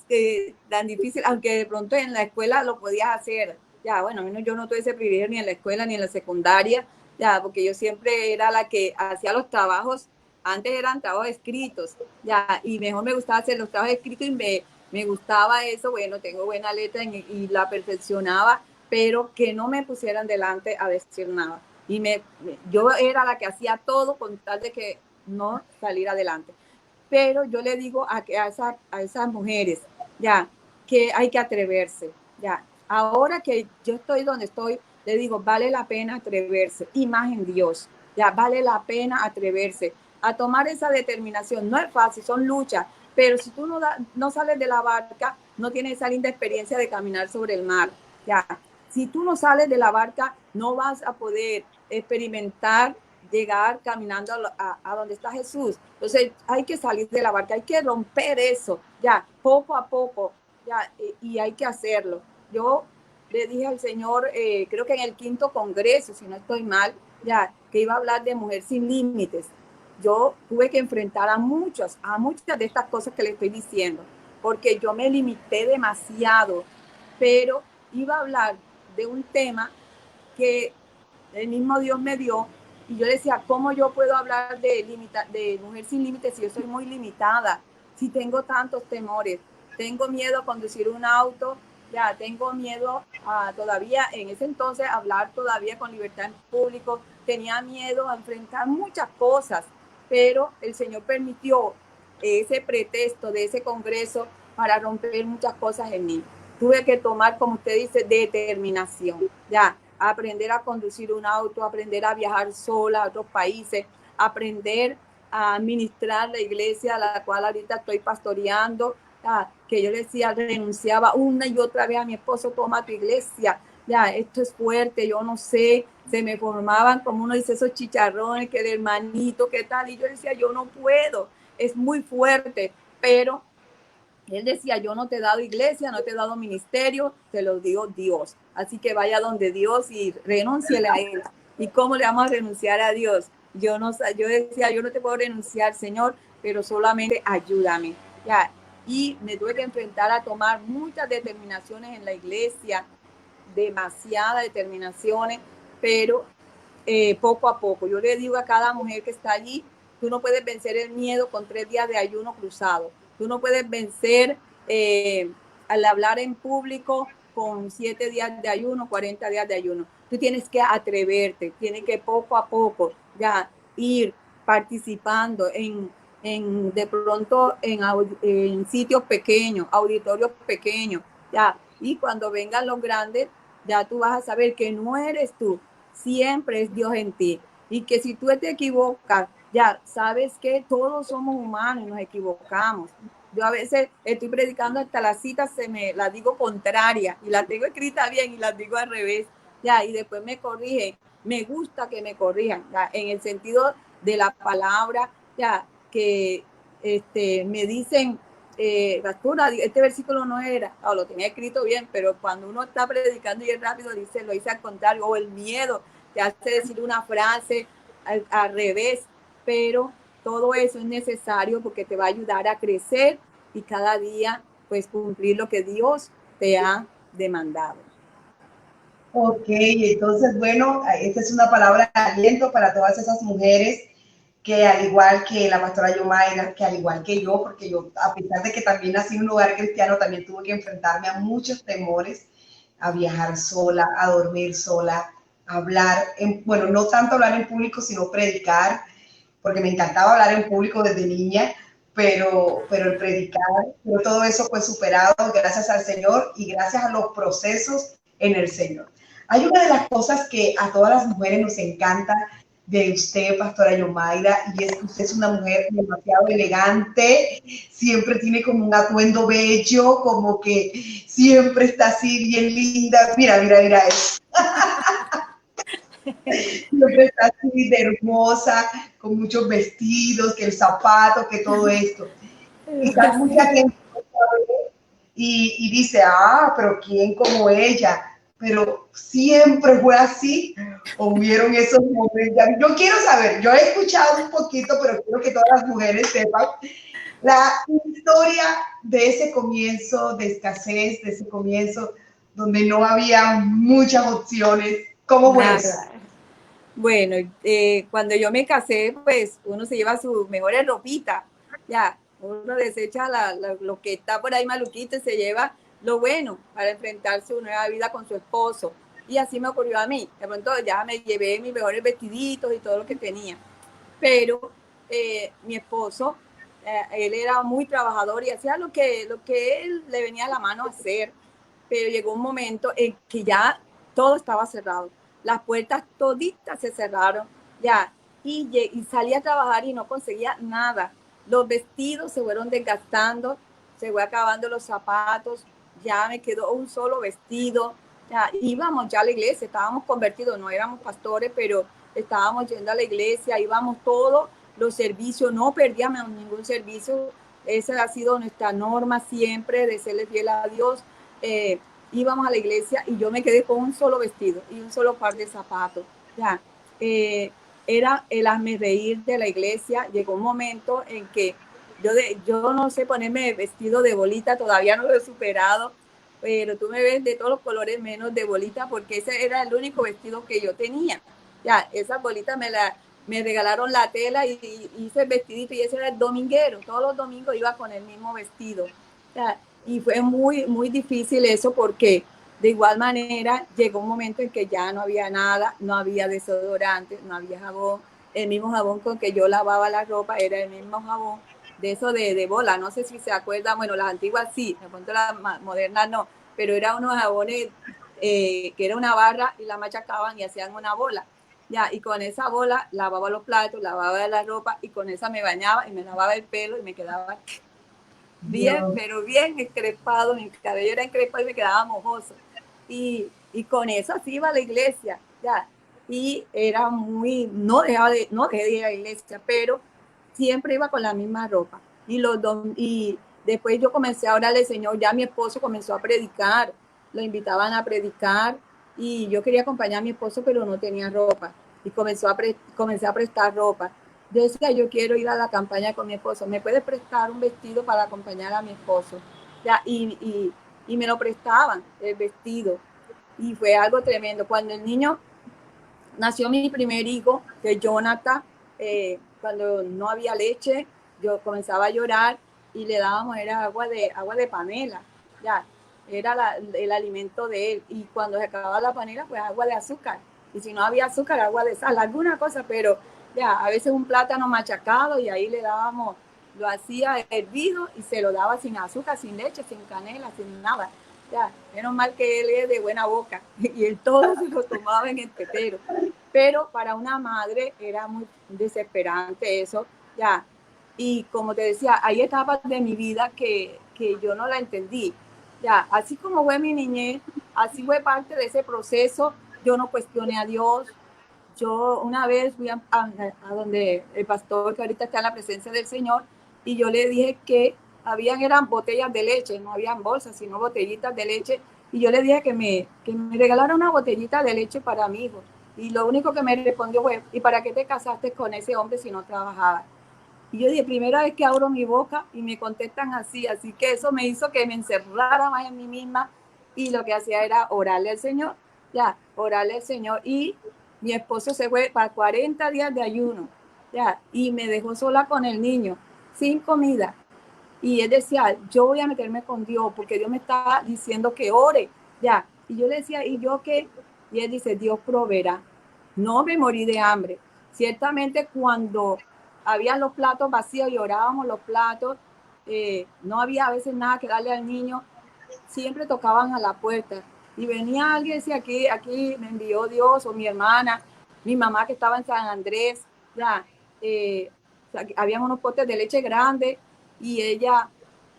tan difícil, aunque de pronto en la escuela lo podías hacer. Ya, bueno, a mí yo no tuve ese privilegio ni en la escuela ni en la secundaria, ya, porque yo siempre era la que hacía los trabajos, antes eran trabajos escritos, ya, y mejor me gustaba hacer los trabajos escritos, y me gustaba eso, bueno, tengo buena letra y la perfeccionaba, pero que no me pusieran delante a decir nada. Y yo era la que hacía todo con tal de que no saliera adelante. Pero yo le digo a esas mujeres, ya, que hay que atreverse, ya. Ahora que yo estoy donde estoy, le digo, vale la pena atreverse, y más en Dios, ya, vale la pena atreverse a tomar esa determinación. No es fácil, son luchas, pero si tú no sales de la barca, no tienes esa linda experiencia de caminar sobre el mar, ya. si tú no sales de la barca, no vas a poder experimentar llegar caminando a donde está Jesús. Entonces hay que salir de la barca, hay que romper eso, ya, poco a poco, ya, y hay que hacerlo. Yo le dije al Señor, creo que en el 5º congreso, si no estoy mal, ya, que iba a hablar de mujer sin límites. Yo tuve que enfrentar a muchas de estas cosas que le estoy diciendo, porque yo me limité demasiado, pero iba a hablar de un tema que el mismo Dios me dio, y yo decía, ¿cómo yo puedo hablar de mujer sin límites si yo soy muy limitada? Si tengo tantos temores, tengo miedo a conducir un auto, ya tengo miedo a todavía, en ese entonces, hablar todavía con libertad en público, tenía miedo a enfrentar muchas cosas, pero el Señor permitió ese pretexto de ese congreso para romper muchas cosas en mí. Tuve que tomar, como usted dice, determinación, ya, aprender a conducir un auto, aprender a viajar sola a otros países, aprender a administrar la iglesia a la cual ahorita estoy pastoreando, que yo le decía, renunciaba una y otra vez a mi esposo, toma tu iglesia, ya, esto es fuerte, yo no sé, se me formaban, como uno dice, esos chicharrones, que el hermanito, qué tal, y yo decía, yo no puedo, es muy fuerte, pero él decía, yo no te he dado iglesia, no te he dado ministerio, te lo digo Dios. Así que vaya donde Dios y renúnciele a Él. ¿Y cómo le vamos a renunciar a Dios? Yo decía, yo no te puedo renunciar, Señor, pero solamente ayúdame. Ya. Y me tuve que enfrentar a tomar muchas determinaciones en la iglesia, demasiadas determinaciones, pero poco a poco. Yo le digo a cada mujer que está allí, tú no puedes vencer el miedo con 3 días de ayuno cruzado. Tú no puedes vencer al hablar en público con 7 días de ayuno, 40 días de ayuno. Tú tienes que atreverte, tienes que poco a poco ya ir participando de pronto en sitios pequeños, auditorios pequeños, ya. Y cuando vengan los grandes, ya tú vas a saber que no eres tú, siempre es Dios en ti. Y que si tú te equivocas, ya sabes que todos somos humanos y nos equivocamos. Yo a veces estoy predicando hasta las citas, las digo contraria y las tengo escritas bien y las digo al revés, ya, y después me corrigen. Me gusta que me corrijan, ya, en el sentido de la palabra, ya, que me dicen, pastora, este versículo no era, lo tenía escrito bien, pero cuando uno está predicando y es rápido, lo dice al contrario, o el miedo te hace decir una frase al revés, pero todo eso es necesario porque te va a ayudar a crecer y cada día pues cumplir lo que Dios te ha demandado. Ok, entonces bueno, esta es una palabra de aliento para todas esas mujeres que al igual que la pastora Yomaira, que al igual que yo, porque yo a pesar de que también nací en un lugar cristiano, también tuve que enfrentarme a muchos temores, a viajar sola, a dormir sola, a hablar, bueno, no tanto hablar en público, sino predicar, porque me encantaba hablar en público desde niña, pero el predicar, pero todo eso fue superado gracias al Señor y gracias a los procesos en el Señor. Hay una de las cosas que a todas las mujeres nos encanta de usted, pastora Yomaira, y es que usted es una mujer demasiado elegante, siempre tiene como un atuendo bello, como que siempre está así bien linda. Mira eso. Siempre está así de hermosa, con muchos vestidos, que el zapato, que todo esto. Quizás mucha gente y dice, pero ¿quién como ella? Pero siempre fue así, o hubieron esos momentos. Yo quiero saber, yo he escuchado un poquito, pero quiero que todas las mujeres sepan la historia de ese comienzo de escasez, de ese comienzo donde no había muchas opciones. ¿Cómo fue eso? Bueno, cuando yo me casé, pues uno se lleva sus mejores ropitas, ya, uno desecha lo que está por ahí maluquito y se lleva lo bueno para enfrentarse a una nueva vida con su esposo. Y así me ocurrió a mí. De pronto ya me llevé mis mejores vestiditos y todo lo que tenía. Pero mi esposo, él era muy trabajador y hacía lo que él le venía a la mano a hacer. Pero llegó un momento en que ya todo estaba cerrado. Las puertas toditas se cerraron, ya, y salí a trabajar y no conseguía nada. Los vestidos se fueron desgastando, se fue acabando los zapatos, ya me quedó un solo vestido, Ya, íbamos ya a la iglesia, estábamos convertidos, no éramos pastores, pero estábamos yendo a la iglesia, íbamos todos los servicios, no perdíamos ningún servicio. Esa ha sido nuestra norma siempre, de serle fiel a Dios. Íbamos a la iglesia y yo me quedé con un solo vestido y un solo par de zapatos. Ya, era el hazme reír de la iglesia. Llegó un momento en que yo no sé ponerme vestido de bolita, todavía no lo he superado, pero tú me ves de todos los colores menos de bolita, porque ese era el único vestido que yo tenía. Ya, esas bolitas me regalaron la tela y hice el vestidito, y ese era el dominguero. Todos los domingos iba con el mismo vestido. Ya, y fue muy, muy difícil eso, porque de igual manera llegó un momento en que ya no había nada, no había desodorante, no había jabón. El mismo jabón con que yo lavaba la ropa era el mismo jabón de eso de bola. No sé si se acuerdan, bueno, las antiguas sí, de pronto las modernas no, pero eran unos jabones que era una barra y la machacaban y hacían una bola. Ya, y con esa bola lavaba los platos, lavaba la ropa, y con esa me bañaba y me lavaba el pelo y me quedaba bien, pero bien encrespado, mi cabello era encrespado y me quedaba mojoso. Y con eso así iba a la iglesia, ya. Y era muy, no dejé de ir a la iglesia, pero siempre iba con la misma ropa. Y después yo comencé a orarle al Señor, ya mi esposo comenzó a predicar, lo invitaban a predicar, y yo quería acompañar a mi esposo, pero no tenía ropa. Y comencé a prestar ropa. Yo decía, yo quiero ir a la campaña con mi esposo, ¿me puedes prestar un vestido para acompañar a mi esposo? Ya, y me lo prestaban, el vestido. Y fue algo tremendo. Cuando el niño nació, mi primer hijo, que es Jonathan, cuando no había leche, yo comenzaba a llorar y le dábamos, era agua de panela, ya, era el alimento de él. Y cuando se acababa la panela, pues agua de azúcar. Y si no había azúcar, agua de sal, alguna cosa, pero ya, a veces un plátano machacado, y ahí le dábamos, lo hacía hervido y se lo daba sin azúcar, sin leche, sin canela, sin nada. Ya, menos mal que él es de buena boca y él todo se lo tomaba en el tetero. Pero para una madre era muy desesperante eso, ya. Y como te decía, hay etapas de mi vida que yo no la entendí. Ya, así como fue mi niñez, así fue parte de ese proceso. Yo no cuestioné a Dios. Yo una vez fui a donde el pastor, que ahorita está en la presencia del Señor, y yo le dije que eran botellas de leche, no habían bolsas, sino botellitas de leche. Y yo le dije que me regalara una botellita de leche para mi hijo. Y lo único que me respondió fue, ¿y para qué te casaste con ese hombre si no trabajabas? Y yo dije, primera vez que abro mi boca y me contestan así. Así que eso me hizo que me encerrara más en mí misma, y lo que hacía era orarle al Señor, ya, orarle al Señor. Y mi esposo se fue para 40 días de ayuno, ya, y me dejó sola con el niño, sin comida. Y él decía, yo voy a meterme con Dios, porque Dios me está diciendo que ore, ya. Y yo le decía, ¿y yo qué? Y él dice, Dios proveerá. No me morí de hambre. Ciertamente cuando había los platos vacíos y orábamos los platos, no había a veces nada que darle al niño, siempre tocaban a la puerta. Y venía alguien y decía, aquí me envió Dios, o mi hermana, mi mamá que estaba en San Andrés, ya, habían unos potes de leche grandes, y ella,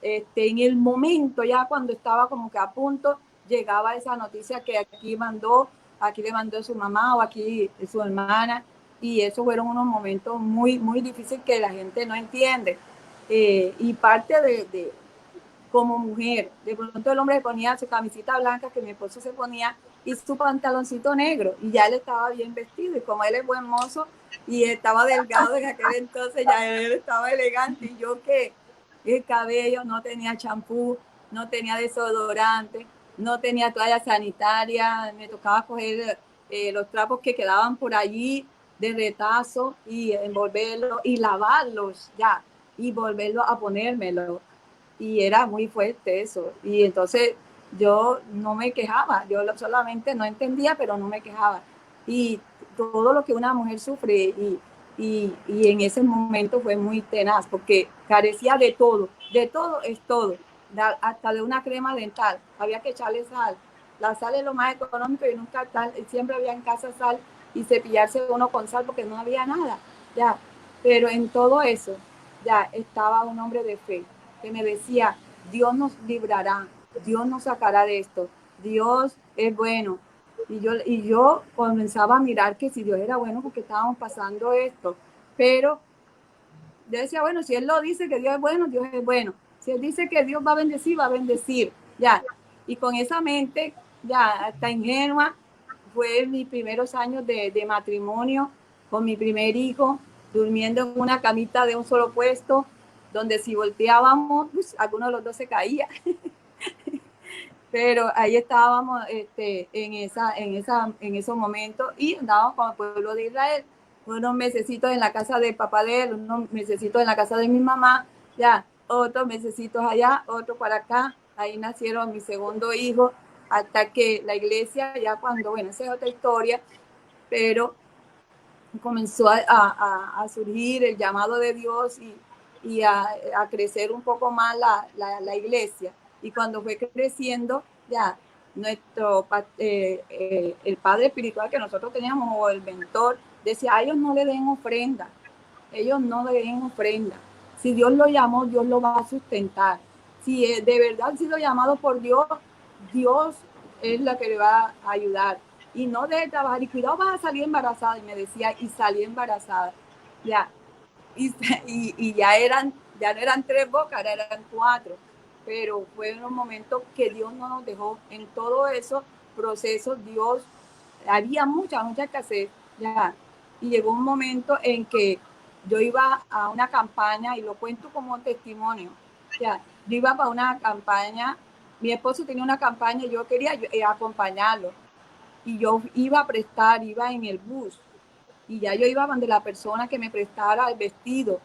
en el momento, ya cuando estaba como que a punto, llegaba esa noticia que aquí le mandó su mamá, o aquí su hermana, y esos fueron unos momentos muy, muy difíciles que la gente no entiende. Y parte como mujer, de pronto el hombre ponía su camisita blanca que mi esposo se ponía, y su pantaloncito negro, y ya él estaba bien vestido, y como él es buen mozo y estaba delgado en aquel entonces, ya él estaba elegante. Y yo, que el cabello no tenía champú, no tenía desodorante, no tenía toalla sanitaria, me tocaba coger los trapos que quedaban por allí de retazo y envolverlos y lavarlos, ya, y volverlo a ponérmelo. Y era muy fuerte eso. Y entonces yo no me quejaba, yo solamente no entendía, pero no me quejaba. Y todo lo que una mujer sufre, y en ese momento fue muy tenaz, porque carecía de todo es todo, hasta de una crema dental, había que echarle sal. La sal es lo más económico, y nunca siempre había en casa sal, y cepillarse uno con sal porque no había nada, ya. Pero en todo eso ya estaba un hombre de fe que me decía, Dios nos librará, Dios nos sacará de esto, Dios es bueno. Y yo comenzaba a mirar que si Dios era bueno porque estábamos pasando esto. Pero yo decía, bueno, si Él lo dice que Dios es bueno, Dios es bueno. Si Él dice que Dios va a bendecir, va a bendecir. Ya. Y con esa mente, ya, hasta ingenua, fue mis primeros años de matrimonio con mi primer hijo, durmiendo en una camita de un solo puesto, donde si volteábamos, pues, alguno de los dos se caía. Pero ahí estábamos en esos momentos y andábamos con el pueblo de Israel, unos mesecitos en la casa del papá de él, unos mesecitos en la casa de mi mamá, ya, otros mesecitos allá, otros para acá, ahí nacieron mi segundo hijo, hasta que la iglesia, ya cuando, bueno, esa es otra historia, pero comenzó a surgir el llamado de Dios y a crecer un poco más la iglesia. Y cuando fue creciendo, ya el padre espiritual que nosotros teníamos, o el mentor, decía, a ellos no le den ofrenda, ellos no le den ofrenda. Si Dios lo llamó, Dios lo va a sustentar. Si de verdad ha sido llamado por Dios, Dios es la que le va a ayudar. Y no deje de trabajar, y cuidado, vas a salir embarazada. Y me decía, y salí embarazada. Ya. Y ya no eran 3 bocas, eran 4. Pero fue un momento que Dios no nos dejó. En todo esos procesos, Dios, había mucha escasez. Ya. Y llegó un momento en que yo iba a una campaña, y lo cuento como testimonio. Ya. Yo iba para una campaña, mi esposo tenía una campaña y yo quería acompañarlo. Y yo iba a prestar, iba en el bus, y ya yo iba donde la persona que me prestara el vestido,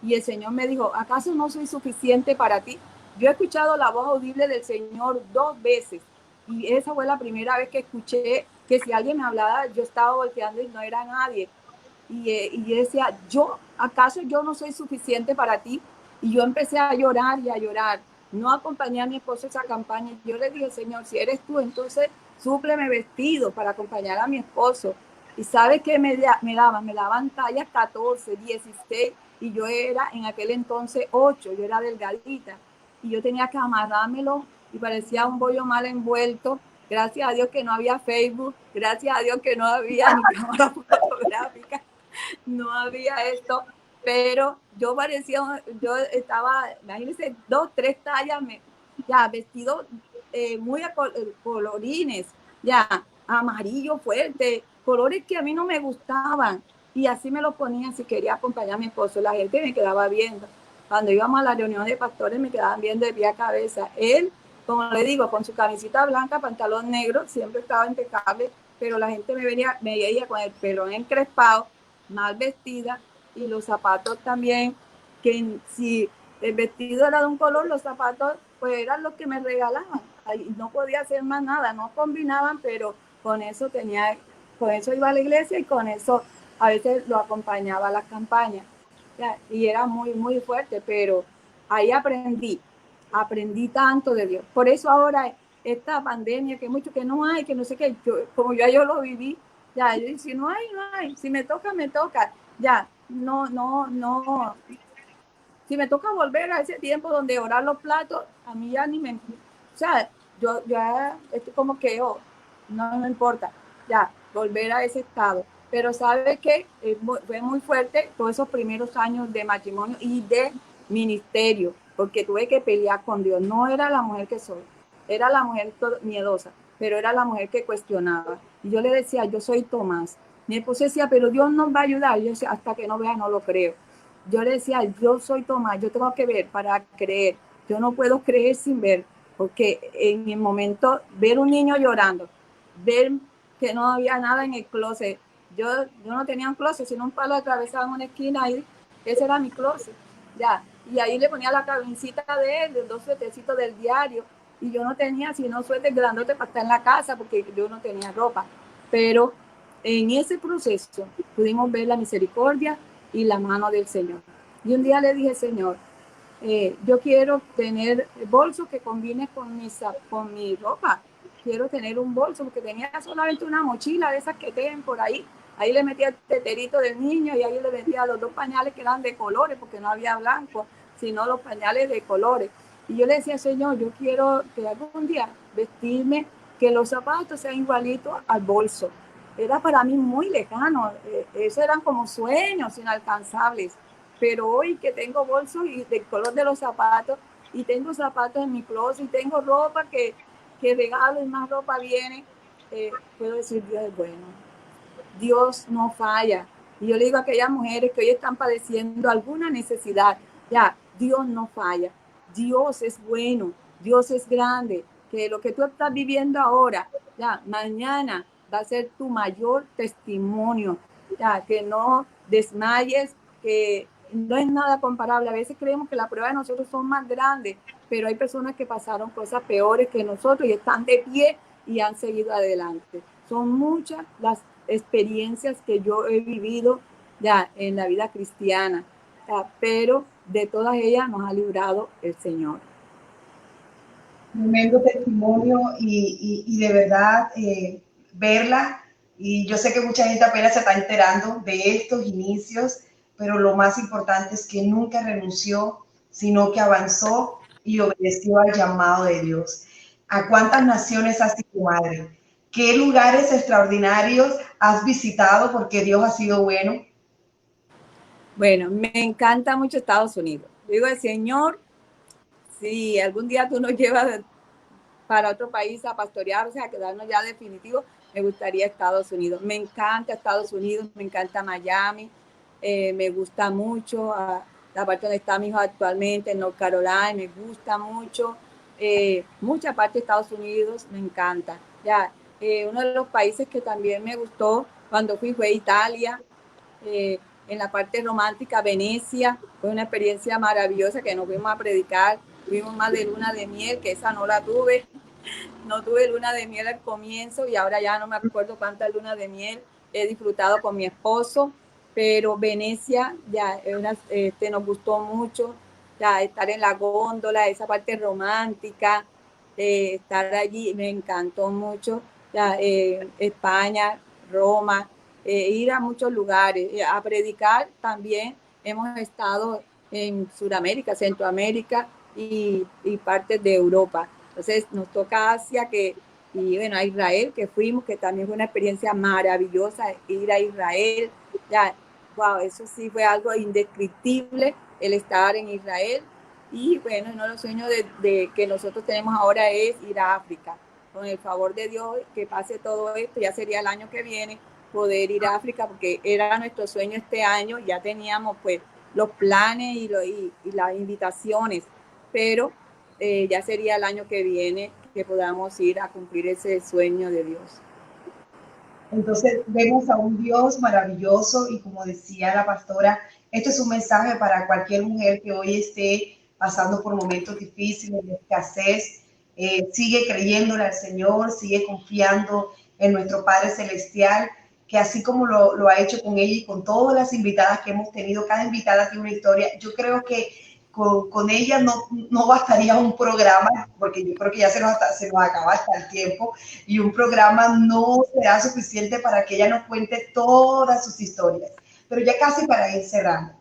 y el Señor me dijo, ¿acaso no soy suficiente para ti? Yo he escuchado la voz audible del Señor 2 veces, y esa fue la primera vez que escuché que si alguien me hablaba, yo estaba volteando y no era nadie. Y yo decía, ¿acaso yo no soy suficiente para ti? Y yo empecé a llorar y a llorar. No acompañé a mi esposo a esa campaña. Yo le dije, Señor, si eres tú, entonces súpleme vestido para acompañar a mi esposo. Y ¿sabes qué me daban? Me daban tallas 14, 16, y yo era en aquel entonces 8, yo era delgadita. Y yo tenía que amarrármelo y parecía un bollo mal envuelto. Gracias a Dios que no había Facebook, gracias a Dios que no había ni cámara fotográfica, no había esto, pero yo estaba, imagínense, 2, 3 tallas, ya, vestido muy colorines, ya, amarillo fuerte, colores que a mí no me gustaban, y así me lo ponían si quería acompañar a mi esposo. La gente me quedaba viendo. Cuando íbamos a la reunión de pastores me quedaban viendo de pie a cabeza. Él, como le digo, con su camisita blanca, pantalón negro, siempre estaba impecable, pero la gente me veía con el pelo encrespado, mal vestida, y los zapatos también, que si el vestido era de un color, los zapatos pues eran los que me regalaban. No podía hacer más nada, no combinaban, pero con eso iba a la iglesia, y con eso a veces lo acompañaba a las campañas. Ya, y era muy fuerte, pero ahí aprendí tanto de Dios. Por eso ahora esta pandemia, que mucho que no hay, que no sé qué, como yo lo viví, ya, yo dije, no hay, si me toca, me toca, ya, no, si me toca volver a ese tiempo donde orar los platos, a mí ya ni me, o sea, yo ya estoy como que, no me importa, ya, volver a ese estado. Pero ¿sabes qué? Fue muy fuerte todos esos primeros años de matrimonio y de ministerio, porque tuve que pelear con Dios. No era la mujer que soy, era la mujer miedosa, pero era la mujer que cuestionaba. Y yo le decía, yo soy Tomás. Mi esposo decía, pero Dios nos va a ayudar. Yo decía, hasta que no vea, no lo creo. Yo le decía, yo soy Tomás, yo tengo que ver para creer. Yo no puedo creer sin ver, porque en mi momento, ver un niño llorando, ver que no había nada en el closet. Yo no tenía un closet, sino un palo atravesado en una esquina, y ese era mi closet. Ya. Y ahí le ponía la camisita de él, de 2 suetecitos del diario, y yo no tenía sino suéter grandote para estar en la casa, porque yo no tenía ropa. Pero en ese proceso pudimos ver la misericordia y la mano del Señor. Y un día le dije, Señor, yo quiero tener bolso que combine con mi ropa. Quiero tener un bolso, porque tenía solamente una mochila de esas que tienen por ahí. Ahí le metía el teterito del niño, y ahí le metía los 2 pañales que eran de colores, porque no había blanco, sino los pañales de colores. Y yo le decía, Señor, yo quiero que algún día vestirme que los zapatos sean igualitos al bolso. Era para mí muy lejano, eso eran como sueños inalcanzables, pero hoy que tengo bolsos y del color de los zapatos, y tengo zapatos en mi closet, y tengo ropa que regalo y más ropa viene, puedo decir Dios es bueno, Dios no falla. Y yo le digo a aquellas mujeres que hoy están padeciendo alguna necesidad, ya, Dios no falla, Dios es bueno, Dios es grande, que lo que tú estás viviendo ahora, ya, mañana va a ser tu mayor testimonio, ya, que no desmayes, que no es nada comparable. A veces creemos que la prueba de nosotros son más grandes, pero hay personas que pasaron cosas peores que nosotros y están de pie y han seguido adelante. Son muchas las experiencias que yo he vivido ya en la vida cristiana, ya, pero de todas ellas nos ha librado el Señor. Tremendo testimonio y de verdad verla, y yo sé que mucha gente apenas se está enterando de estos inicios, pero lo más importante es que nunca renunció, sino que avanzó y obedeció al llamado de Dios. ¿A cuántas naciones has sido madre? ¿Qué lugares extraordinarios has visitado porque Dios ha sido bueno? Bueno, me encanta mucho Estados Unidos. Digo, el Señor, si algún día tú nos llevas para otro país a pastorear, o sea, a quedarnos ya definitivo, me gustaría Estados Unidos. Me encanta Estados Unidos, me encanta Miami, me gusta mucho la parte donde está mi hijo actualmente, en North Carolina, me gusta mucho. Mucha parte de Estados Unidos me encanta. Ya, uno de los países que también me gustó cuando fue Italia. En la parte romántica, Venecia, fue una experiencia maravillosa que nos fuimos a predicar, tuvimos más de luna de miel, que esa no la tuve, no tuve luna de miel al comienzo y ahora ya no me acuerdo cuántas lunas de miel he disfrutado con mi esposo, pero Venecia ya nos gustó mucho, ya estar en la góndola, esa parte romántica, estar allí, me encantó mucho, ya, España, Roma, ir a muchos lugares, a predicar también. Hemos estado en Sudamérica, Centroamérica y partes de Europa. Entonces nos toca Asia, y bueno, a Israel, que fuimos, que también fue una experiencia maravillosa, ir a Israel. Ya, wow, eso sí fue algo indescriptible, el estar en Israel. Y bueno, uno de los sueños de que nosotros tenemos ahora es ir a África. Con el favor de Dios, que pase todo esto, ya sería el año que viene, poder ir a África, porque era nuestro sueño este año, ya teníamos pues los planes y las invitaciones, pero ya sería el año que viene que podamos ir a cumplir ese sueño de Dios. Entonces vemos a un Dios maravilloso y como decía la pastora, esto es un mensaje para cualquier mujer que hoy esté pasando por momentos difíciles, de escasez. Sigue creyéndole al Señor, sigue confiando en nuestro Padre Celestial, que así como lo ha hecho con ella y con todas las invitadas que hemos tenido, cada invitada tiene una historia. Yo creo que con ella no bastaría un programa, porque yo creo que ya se nos acaba hasta el tiempo, y un programa no será suficiente para que ella nos cuente todas sus historias. Pero ya casi para ir cerrando,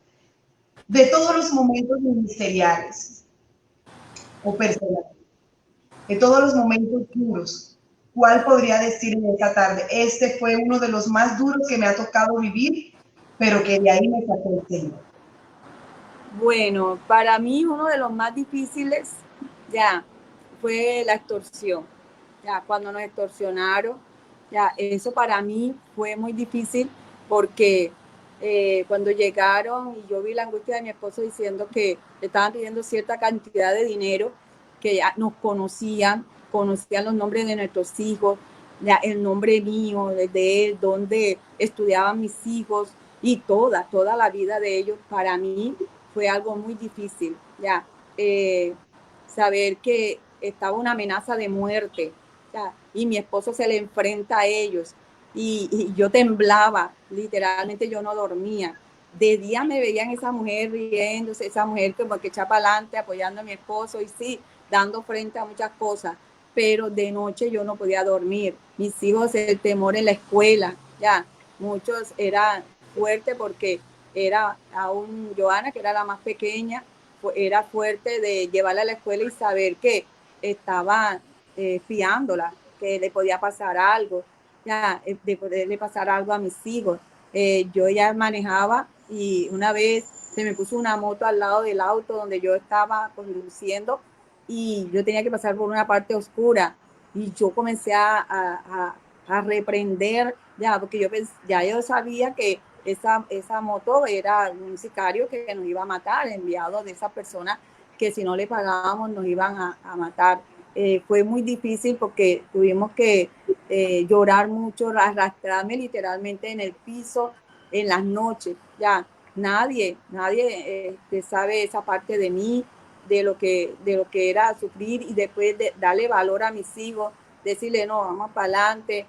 de todos los momentos ministeriales o personales, de todos los momentos duros, ¿cuál podría decir en esta tarde? Este fue uno de los más duros que me ha tocado vivir, pero que de ahí me sacó el Señor. Bueno, para mí uno de los más difíciles ya fue la extorsión. Ya cuando nos extorsionaron, ya eso para mí fue muy difícil porque cuando llegaron y yo vi la angustia de mi esposo diciendo que le estaban pidiendo cierta cantidad de dinero, que ya nos conocían los nombres de nuestros hijos, ya el nombre mío, de él, donde estudiaban mis hijos y toda la vida de ellos, para mí fue algo muy difícil, ya, saber que estaba una amenaza de muerte, ya, y mi esposo se le enfrenta a ellos, y yo temblaba, literalmente yo no dormía. De día me veían esa mujer riéndose, esa mujer como que echa para adelante, apoyando a mi esposo, y sí, dando frente a muchas cosas, pero de noche yo no podía dormir. Mis hijos, el temor en la escuela, ya, muchos eran fuertes porque era aún Joana, que era la más pequeña, era fuerte de llevarla a la escuela y saber que estaba fiándola, que le podía pasar algo, ya, de poderle pasar algo a mis hijos. Yo ya manejaba y una vez se me puso una moto al lado del auto donde yo estaba conduciendo y yo tenía que pasar por una parte oscura y yo comencé a reprender, ya, porque ya yo sabía que esa moto era un sicario que nos iba a matar, enviado de esa persona que si no le pagábamos nos iban a matar. Fue muy difícil porque tuvimos que llorar mucho, arrastrarme literalmente en el piso en las noches. Ya nadie sabe esa parte de mí, de lo que era sufrir y después de darle valor a mis hijos, decirle no, vamos para adelante,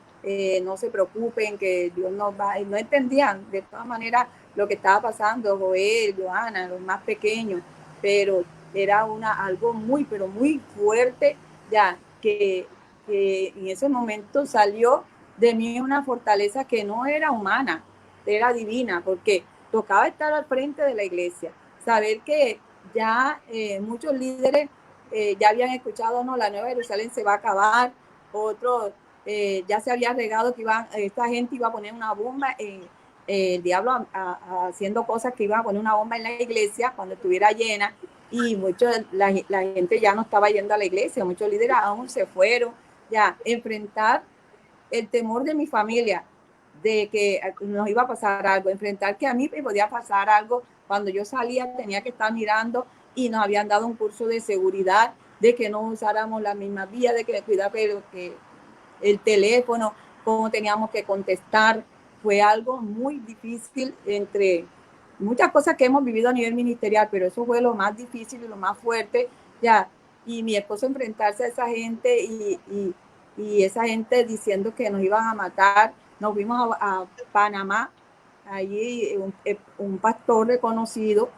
no se preocupen, que Dios nos va. Y no entendían de todas maneras lo que estaba pasando, Joel, Joana, los más pequeños, pero era algo muy, pero muy fuerte, ya, que en ese momento salió de mí una fortaleza que no era humana, era divina, porque tocaba estar al frente de la iglesia, saber que ya muchos líderes ya habían escuchado, no, la Nueva Jerusalén se va a acabar, otros ya se había regado que esta gente iba a poner una bomba, el diablo haciendo cosas que iba a poner una bomba en la iglesia cuando estuviera llena, y la gente ya no estaba yendo a la iglesia, muchos líderes aún se fueron, ya, enfrentar el temor de mi familia, de que nos iba a pasar algo, enfrentar que a mí me podía pasar algo, cuando yo salía tenía que estar mirando y nos habían dado un curso de seguridad, de que no usáramos la misma vía, de que cuidar que el teléfono, cómo teníamos que contestar, fue algo muy difícil entre muchas cosas que hemos vivido a nivel ministerial, pero eso fue lo más difícil y lo más fuerte, ya, y mi esposo enfrentarse a esa gente y esa gente diciendo que nos iban a matar. Nos fuimos a Panamá, allí un pastor reconocido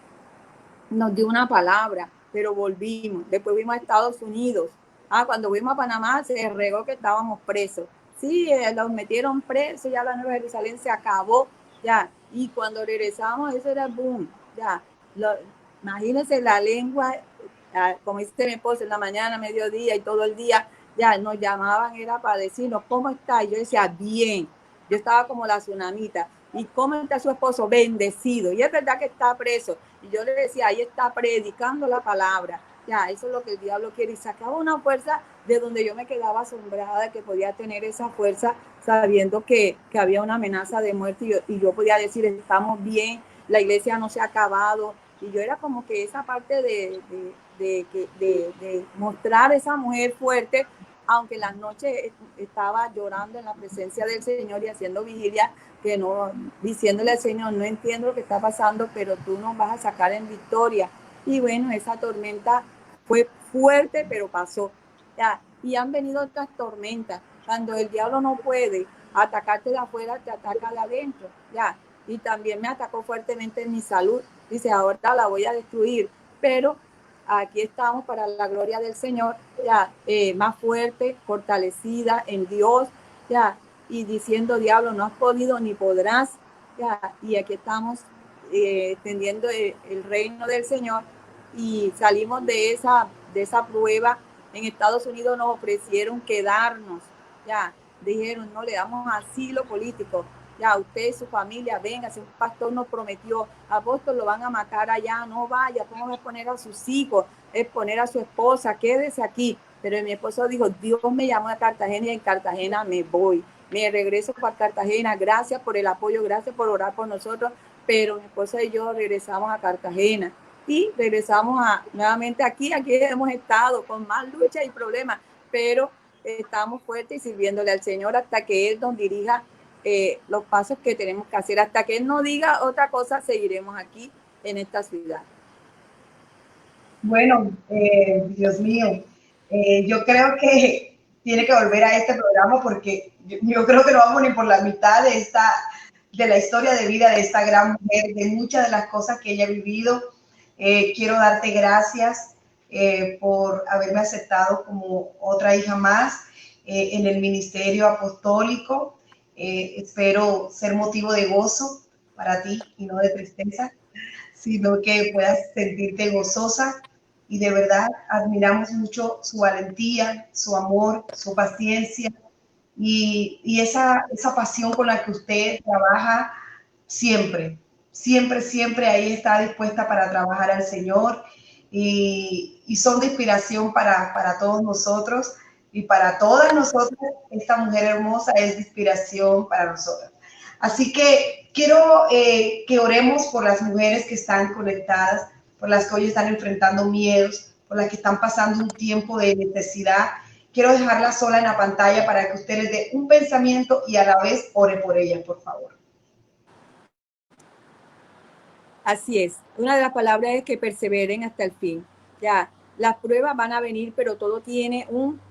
nos dio una palabra, pero volvimos. Después fuimos a Estados Unidos. Cuando fuimos a Panamá se regó que estábamos presos. Sí, los metieron presos, ya la Nueva Jerusalén se acabó, ya. Y cuando regresamos, ese era el boom, ya. Imagínense la lengua, como dice mi esposo, en la mañana, mediodía y todo el día, ya nos llamaban, era para decirnos, ¿cómo está? Y yo decía, bien. Yo estaba como la tsunamita. ¿Y cómo está su esposo? Bendecido. Y es verdad que está preso. Y yo le decía, ahí está predicando la palabra. Ya, eso es lo que el diablo quiere. Y sacaba una fuerza de donde yo me quedaba asombrada de que podía tener esa fuerza sabiendo que había una amenaza de muerte. Y yo podía decir, estamos bien, la iglesia no se ha acabado. Y yo era como que esa parte de mostrar esa mujer fuerte, aunque en las noches estaba llorando en la presencia del Señor y haciendo vigilia, que no, diciéndole al Señor, no entiendo lo que está pasando, pero tú nos vas a sacar en victoria. Y bueno, esa tormenta fue fuerte, pero pasó. Ya. Y han venido otras tormentas. Cuando el diablo no puede atacarte de afuera, te ataca de adentro. Ya. Y también me atacó fuertemente en mi salud. Dice, ahora la voy a destruir. Pero aquí estamos para la gloria del Señor, ya, más fuerte, fortalecida en Dios, ya, y diciendo, diablo, no has podido ni podrás, ya, y aquí estamos extendiendo el reino del Señor, y salimos de esa prueba. En Estados Unidos nos ofrecieron quedarnos, ya, dijeron, no, le damos asilo político, ya, usted y su familia, venga, si un pastor nos prometió, apóstol, lo van a matar allá, no vaya, ¿cómo va a exponer a sus hijos, exponer a su esposa? Quédese aquí. Pero mi esposo dijo, Dios me llamó a Cartagena y en Cartagena me voy, me regreso para Cartagena, gracias por el apoyo, gracias por orar por nosotros, pero mi esposa y yo regresamos a Cartagena y regresamos nuevamente aquí hemos estado con más lucha y problemas, pero estamos fuertes y sirviéndole al Señor hasta que Él nos dirija los pasos que tenemos que hacer. Hasta que Él no diga otra cosa, seguiremos aquí en esta ciudad. Bueno, Dios mío, yo creo que tiene que volver a este programa porque yo creo que no vamos ni por la mitad de la historia de vida de esta gran mujer, de muchas de las cosas que ella ha vivido. Quiero darte gracias por haberme aceptado como otra hija más en el ministerio apostólico. Espero ser motivo de gozo para ti y no de tristeza, sino que puedas sentirte gozosa y de verdad admiramos mucho su valentía, su amor, su paciencia y esa pasión con la que usted trabaja siempre, siempre, siempre ahí está dispuesta para trabajar al Señor y son de inspiración para todos nosotros y para todas nosotras. Esta mujer hermosa es de inspiración para nosotras. Así que quiero que oremos por las mujeres que están conectadas, por las que hoy están enfrentando miedos, por las que están pasando un tiempo de necesidad. Quiero dejarla sola en la pantalla para que usted les dé un pensamiento y a la vez ore por ellas, por favor. Así es. Una de las palabras es que perseveren hasta el fin. Ya, las pruebas van a venir, pero todo tiene un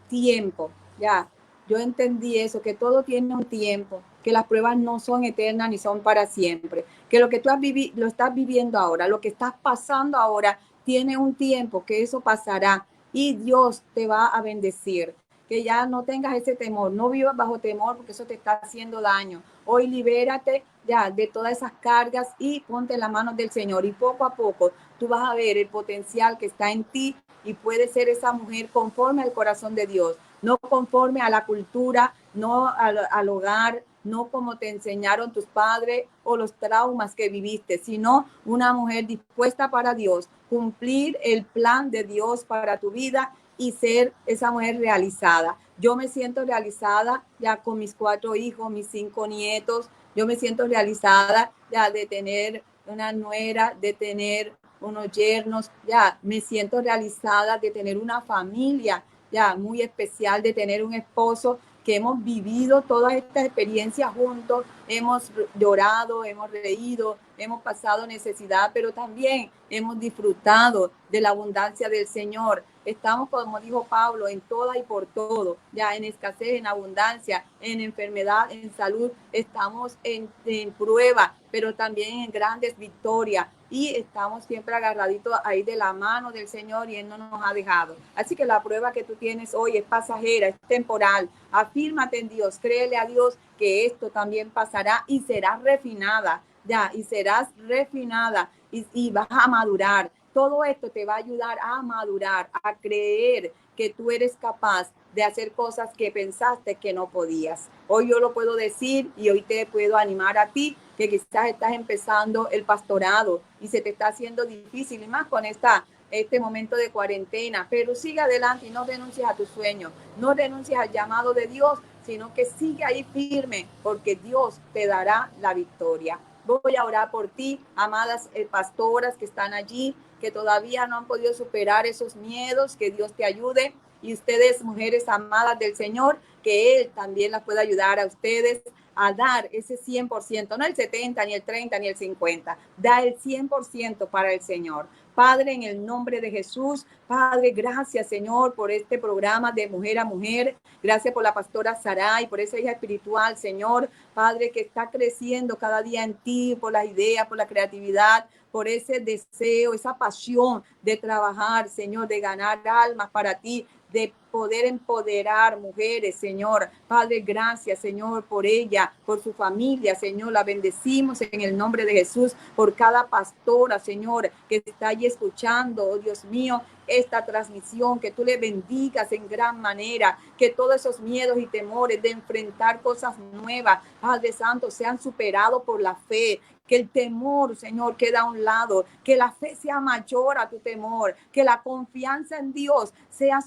tiempo. Ya, yo entendí eso, que todo tiene un tiempo, que las pruebas no son eternas ni son para siempre, que lo que tú lo estás viviendo ahora, lo que estás pasando ahora, tiene un tiempo, que eso pasará y Dios te va a bendecir. Que ya no tengas ese temor, no vivas bajo temor porque eso te está haciendo daño. Hoy libérate ya de todas esas cargas y ponte en las manos del Señor y poco a poco tú vas a ver el potencial que está en ti y puedes ser esa mujer conforme al corazón de Dios, no conforme a la cultura, no al hogar, no como te enseñaron tus padres o los traumas que viviste, sino una mujer dispuesta para Dios, cumplir el plan de Dios para tu vida y ser esa mujer realizada. Yo me siento realizada ya con mis 4 hijos, mis 5 nietos. Yo me siento realizada ya de tener una nuera, de tener unos yernos. Ya me siento realizada de tener una familia ya muy especial, de tener un esposo que hemos vivido todas estas experiencias juntos, hemos llorado, hemos reído, hemos pasado necesidad, pero también hemos disfrutado de la abundancia del Señor. Estamos, como dijo Pablo, en toda y por todo, ya en escasez, en abundancia, en enfermedad, en salud, estamos en prueba, pero también en grandes victorias. Y estamos siempre agarraditos ahí de la mano del Señor y Él no nos ha dejado. Así que la prueba que tú tienes hoy es pasajera, es temporal. Afírmate en Dios, créele a Dios que esto también pasará y serás refinada, ya, y serás refinada y vas a madurar. Todo esto te va a ayudar a madurar, a creer que tú eres capaz de hacer cosas que pensaste que no podías. Hoy yo lo puedo decir y hoy te puedo animar a ti que quizás estás empezando el pastorado y se te está haciendo difícil y más con este momento de cuarentena, pero sigue adelante y no renuncies a tu sueño, no renuncies al llamado de Dios, sino que sigue ahí firme porque Dios te dará la victoria. Voy a orar por ti, amadas pastoras que están allí, que todavía no han podido superar esos miedos, que Dios te ayude. Y ustedes, mujeres amadas del Señor, que Él también las pueda ayudar a ustedes a dar ese 100%, no el 70, ni el 30, ni el 50, da el 100% para el Señor. Padre, en el nombre de Jesús, Padre, gracias, Señor, por este programa de Mujer a Mujer. Gracias por la pastora Saray, por esa hija espiritual, Señor. Padre, que está creciendo cada día en ti, por las ideas, por la creatividad, por ese deseo, esa pasión de trabajar, Señor, de ganar almas para ti, de poder empoderar mujeres, Señor. Padre, gracias, Señor, por ella, por su familia, Señor. La bendecimos en el nombre de Jesús, por cada pastora, Señor, que está ahí escuchando, oh Dios mío, esta transmisión, que tú le bendigas en gran manera, que todos esos miedos y temores de enfrentar cosas nuevas, Padre Santo, sean superados por la fe. Que el temor, Señor, quede a un lado, que la fe sea mayor a tu temor, que la confianza en Dios sea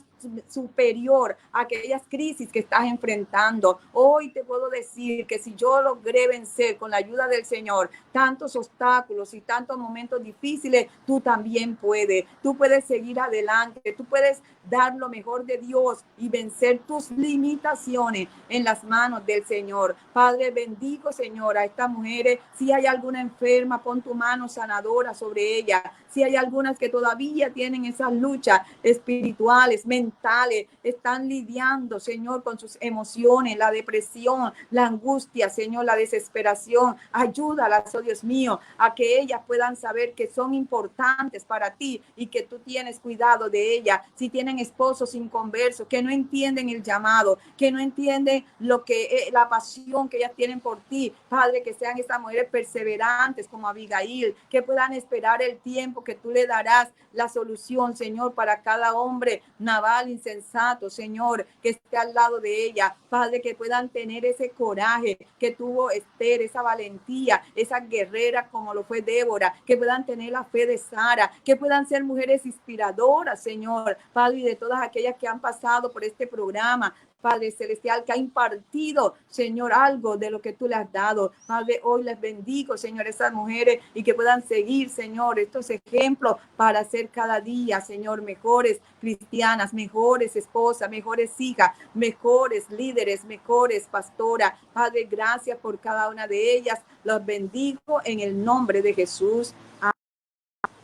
superior a aquellas crisis que estás enfrentando. Hoy te puedo decir que si yo logré vencer con la ayuda del Señor tantos obstáculos y tantos momentos difíciles, tú también puedes. Tú puedes seguir adelante, tú puedes dar lo mejor de Dios y vencer tus limitaciones en las manos del Señor. Padre, bendigo, Señor, a estas mujeres. Si hay alguna enferma, pon tu mano sanadora sobre ella. Si hay algunas que todavía tienen esas luchas espirituales, mentales, Padre, están lidiando, Señor, con sus emociones, la depresión, la angustia, Señor, la desesperación. Ayúdalas, oh Dios mío, a que ellas puedan saber que son importantes para ti y que tú tienes cuidado de ellas. Si tienen esposos inconversos que no entienden el llamado, que no entienden lo que la pasión que ellas tienen por ti, Padre, que sean estas mujeres perseverantes como Abigail, que puedan esperar el tiempo que tú le darás la solución, Señor, para cada hombre naval insensato, Señor, que esté al lado de ella, Padre, que puedan tener ese coraje que tuvo Esther, esa valentía, esa guerrera como lo fue Débora, que puedan tener la fe de Sara, que puedan ser mujeres inspiradoras, Señor, Padre, y de todas aquellas que han pasado por este programa, Padre Celestial, que ha impartido, Señor, algo de lo que tú le has dado. Padre, hoy les bendigo, Señor, esas mujeres y que puedan seguir, Señor, estos ejemplos para ser cada día, Señor, mejores cristianas, mejores esposas, mejores hijas, mejores líderes, mejores pastoras. Padre, gracias por cada una de ellas. Los bendigo en el nombre de Jesús.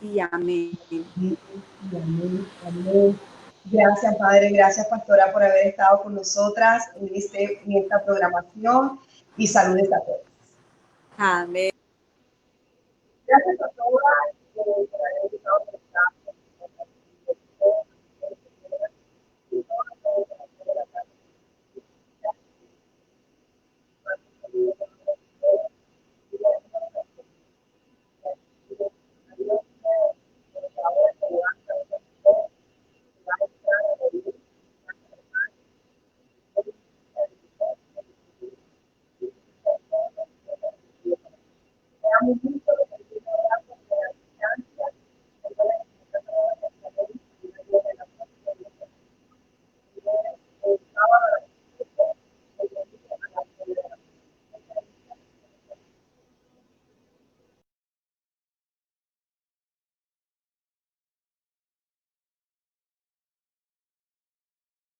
Y amén. Amén, amén. Gracias, Padre, gracias, Pastora, por haber estado con nosotras en esta programación y saludos a todos. Amén. Gracias a todas por haber estado conectadas. Seamos